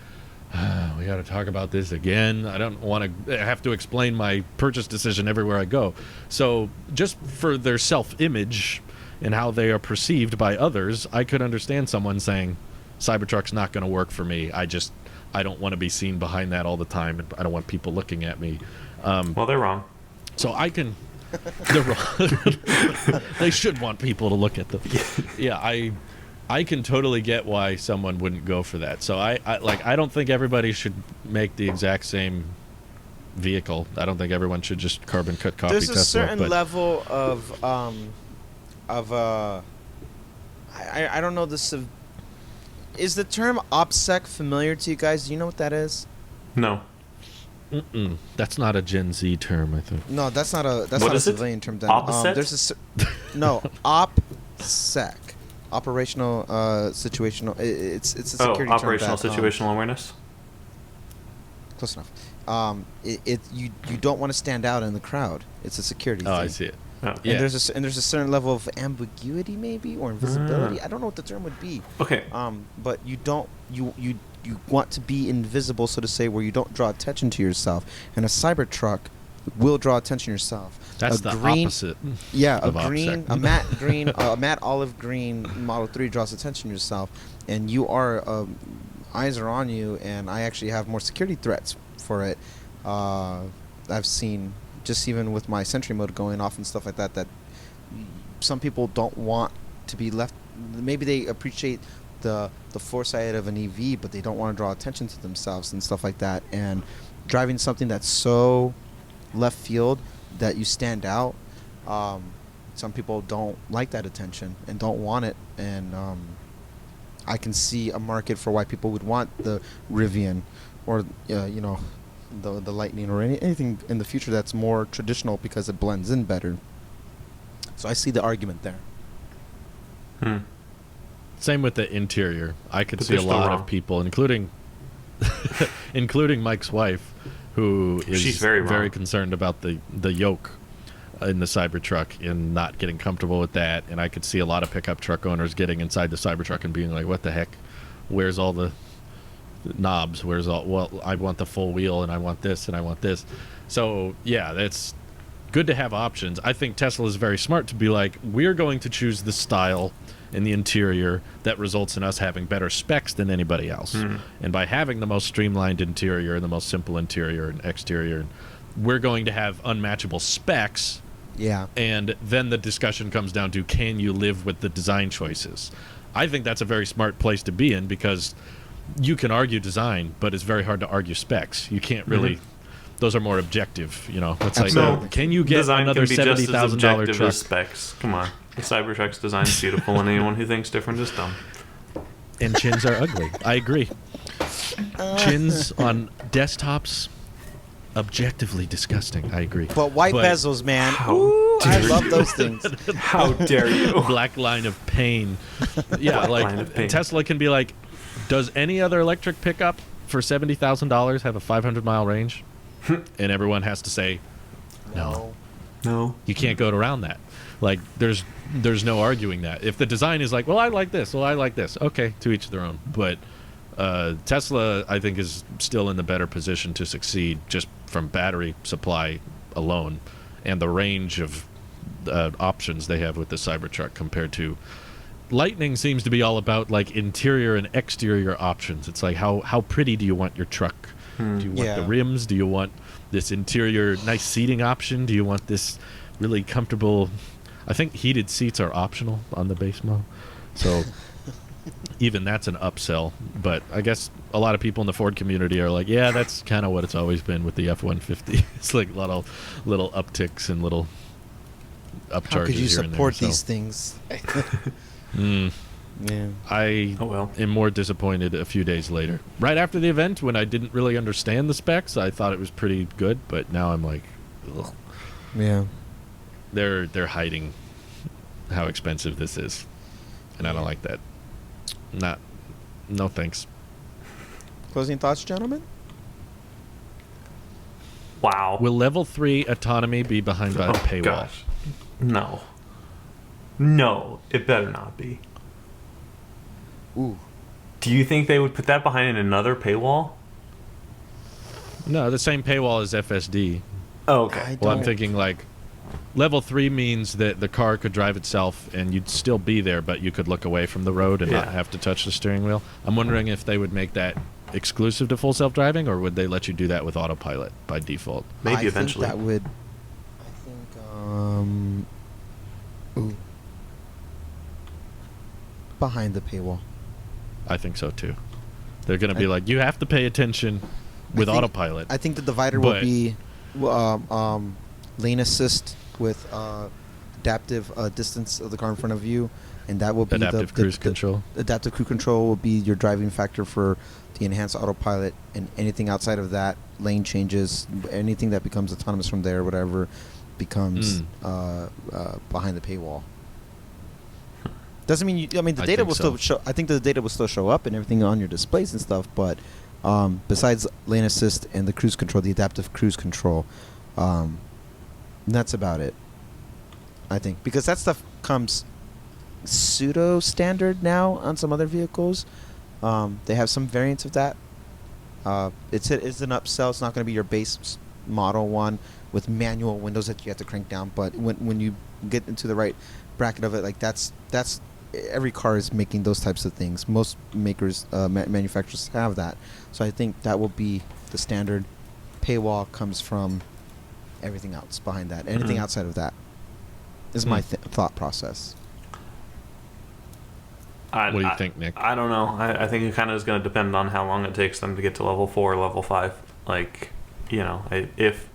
we got to talk about this again. I don't want to have to explain my purchase decision everywhere I go. So just for their self-image and how they are perceived by others, I could understand someone saying, Cybertruck's not going to work for me. I don't want to be seen behind that all the time, and I don't want people looking at me. Well, they're wrong. So I can... They're wrong. They should want people to look at them. Yeah, I can totally get why someone wouldn't go for that. So I don't think everybody should make the exact same vehicle. I don't think everyone should just carbon cut copy Tesla. There's a certain level of I don't know this. Is the term OPSEC familiar to you guys? Do you know what that is? No. That's not a Gen Z term, I think. No, that's not a civilian term. Opposite? There's OPSEC. Operational situational. It's a security term. Operational situational awareness. Close enough. You don't want to stand out in the crowd. It's a security thing. I see it. Oh. And there's a certain level of ambiguity, maybe, or invisibility. I don't know what the term would be. Okay. But you want to be invisible, so to say, where you don't draw attention to yourself. And a Cybertruck will draw attention to yourself. That's the opposite. Yeah, a matte olive green Model 3 draws attention to yourself, and you are eyes are on you. And I actually have more security threats for it. I've seen, just even with my Sentry mode going off and stuff like that, that some people don't want to be left. Maybe they appreciate the foresight of an EV, but they don't want to draw attention to themselves and stuff like that. And driving something that's so left field that you stand out, some people don't like that attention and don't want it. And I can see a market for why people would want the Rivian or the Lightning or anything in the future that's more traditional, because it blends in better. So I see the argument there. Same with the interior. I could see a lot of people, including including Mike's wife, who is She's very wrong. concerned about the yoke in the Cybertruck and not getting comfortable with that. And I could see a lot of pickup truck owners getting inside the Cybertruck and being like, what the heck? Where's all the knobs? Well, I want the full wheel, and I want this, and I want this. So yeah, that's good to have options. I think Tesla is very smart to be like, we're going to choose the style in the interior that results in us having better specs than anybody else. And by having the most streamlined interior and the most simple interior and exterior, we're going to have unmatchable specs. Yeah. And then the discussion comes down to, can you live with the design choices? I think that's a very smart place to be in, because you can argue design, but it's very hard to argue specs. You can't really. Those are more objective, you know. It's Absolutely. like, can you get Design another can be just as $70,000 objective truck? as specs. Come on, the Cybertruck's design is beautiful, and anyone who thinks different is dumb. And chins are ugly. I agree. Chins on desktops, objectively disgusting. I agree. But white bezels, man. How Ooh, I dare love you. those things. How dare you? Black line of pain. Yeah, Black line of pain. like Tesla can be like, does any other electric pickup for $70,000 have a 500-mile range? And everyone has to say, no. No. You can't go around that. Like, there's no arguing that. If the design is like, well, I like this, okay, to each their own. But Tesla, I think, is still in the better position to succeed just from battery supply alone and the range of options they have with the Cybertruck compared to Lightning. Seems to be all about like interior and exterior options. It's like, how pretty do you want your truck? Do you want the rims? Do you want this interior nice seating option? Do you want this really comfortable? I think heated seats are optional on the base model, so even that's an upsell. But I guess a lot of people in the Ford community are like, yeah, that's kind of what it's always been with the F-150. It's like a lot of little upticks and little upcharges. How could you here and there, support so. these things? Yeah. I am more disappointed a few days later. Right after the event, when I didn't really understand the specs, I thought it was pretty good, but now I'm like, ugh. Yeah. They're hiding how expensive this is, and I don't like that. No thanks. Closing thoughts, gentlemen? Wow. Will level 3 autonomy be behind a paywall? Gosh. No. No, it better not be. Ooh. Do you think they would put that behind another paywall? No, the same paywall as FSD. Oh, okay. Well, I'm thinking like level 3 means that the car could drive itself and you'd still be there, but you could look away from the road and not have to touch the steering wheel. I'm wondering if they would make that exclusive to full self-driving, or would they let you do that with autopilot by default? Maybe eventually. I think that would. I think. Ooh. Behind the paywall. I think so too. They're going to be like, you have to pay attention with autopilot. I think the divider will be lane assist with adaptive distance of the car in front of you, and that will be adaptive cruise control. Adaptive cruise control will be your driving factor for the enhanced autopilot, and anything outside of that, lane changes, anything that becomes autonomous from there, whatever, becomes behind the paywall. Doesn't mean the data will still show. I think the data will still show up and everything on your displays and stuff. But besides lane assist and the cruise control, the adaptive cruise control, that's about it. I think, because that stuff comes pseudo standard now on some other vehicles. They have some variants of that. It's an upsell. It's not going to be your base model one with manual windows that you have to crank down. But when you get into the right bracket of it, like that's every car is making those types of things. Most makers, manufacturers have that. So I think that will be the standard. Paywall comes from everything else behind that. Anything outside of that is my thought process. What do you think, Nick? I don't know. I think it kind of is going to depend on how long it takes them to get to level 4 or level 5. Like, if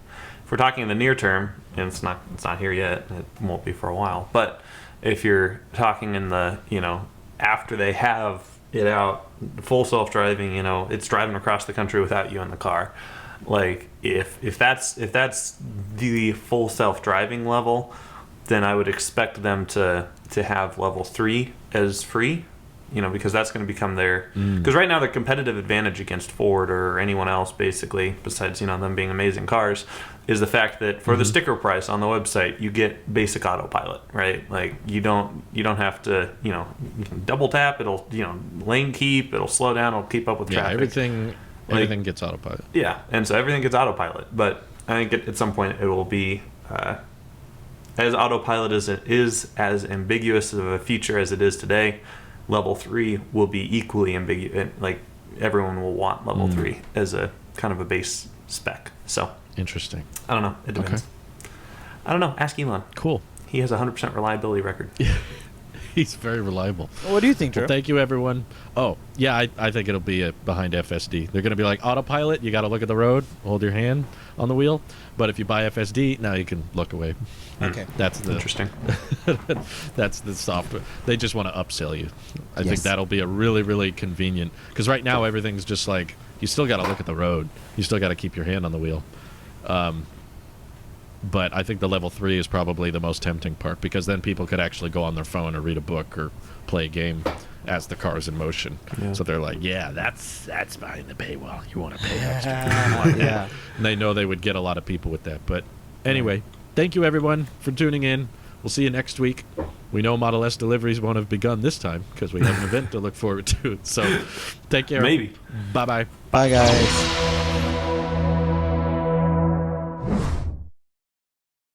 we're talking in the near term, and it's not here yet, it won't be for a while. But if you're talking in the, after they have it out, full self-driving, it's driving across the country without you in the car. Like, if that's the full self-driving level, then I would expect them to have level 3 as free, because that's going to become their, because right now the competitive advantage against Ford or anyone else, basically, besides them being amazing cars, is the fact that for the sticker price on the website, you get basic autopilot, right? Like you don't have to, you can double tap, it'll, lane keep, it'll slow down, it'll keep up with traffic. Everything gets autopilot. Yeah, and so everything gets autopilot, but I think at some point it will be as autopilot as it is, as ambiguous of a feature as it is today. Level 3 will be equally ambiguous. Like everyone will want level 3 as a kind of a base spec. So interesting. I don't know. It depends. Okay. I don't know. Ask Elon. Cool. He has a 100% reliability record. He's very reliable. Well, what do you think, Drew? Well, thank you, everyone. Oh, yeah, I think it'll be behind FSD. They're going to be like autopilot. You got to look at the road, hold your hand on the wheel. But if you buy FSD, now you can look away. Okay. That's the interesting. That's the software. They just want to upsell you. I think that'll be a really, really convenient. Because right now everything's just like you still got to look at the road. You still got to keep your hand on the wheel. But I think the level 3 is probably the most tempting part because then people could actually go on their phone or read a book or play a game as the car's in motion. Yeah. So they're like, yeah, that's behind the paywall. You want to pay extra. Yeah. And they know they would get a lot of people with that. But anyway, thank you everyone for tuning in. We'll see you next week. We know Model S deliveries won't have begun this time because we have an event to look forward to. So take care. Maybe. Bye-bye. Bye, guys.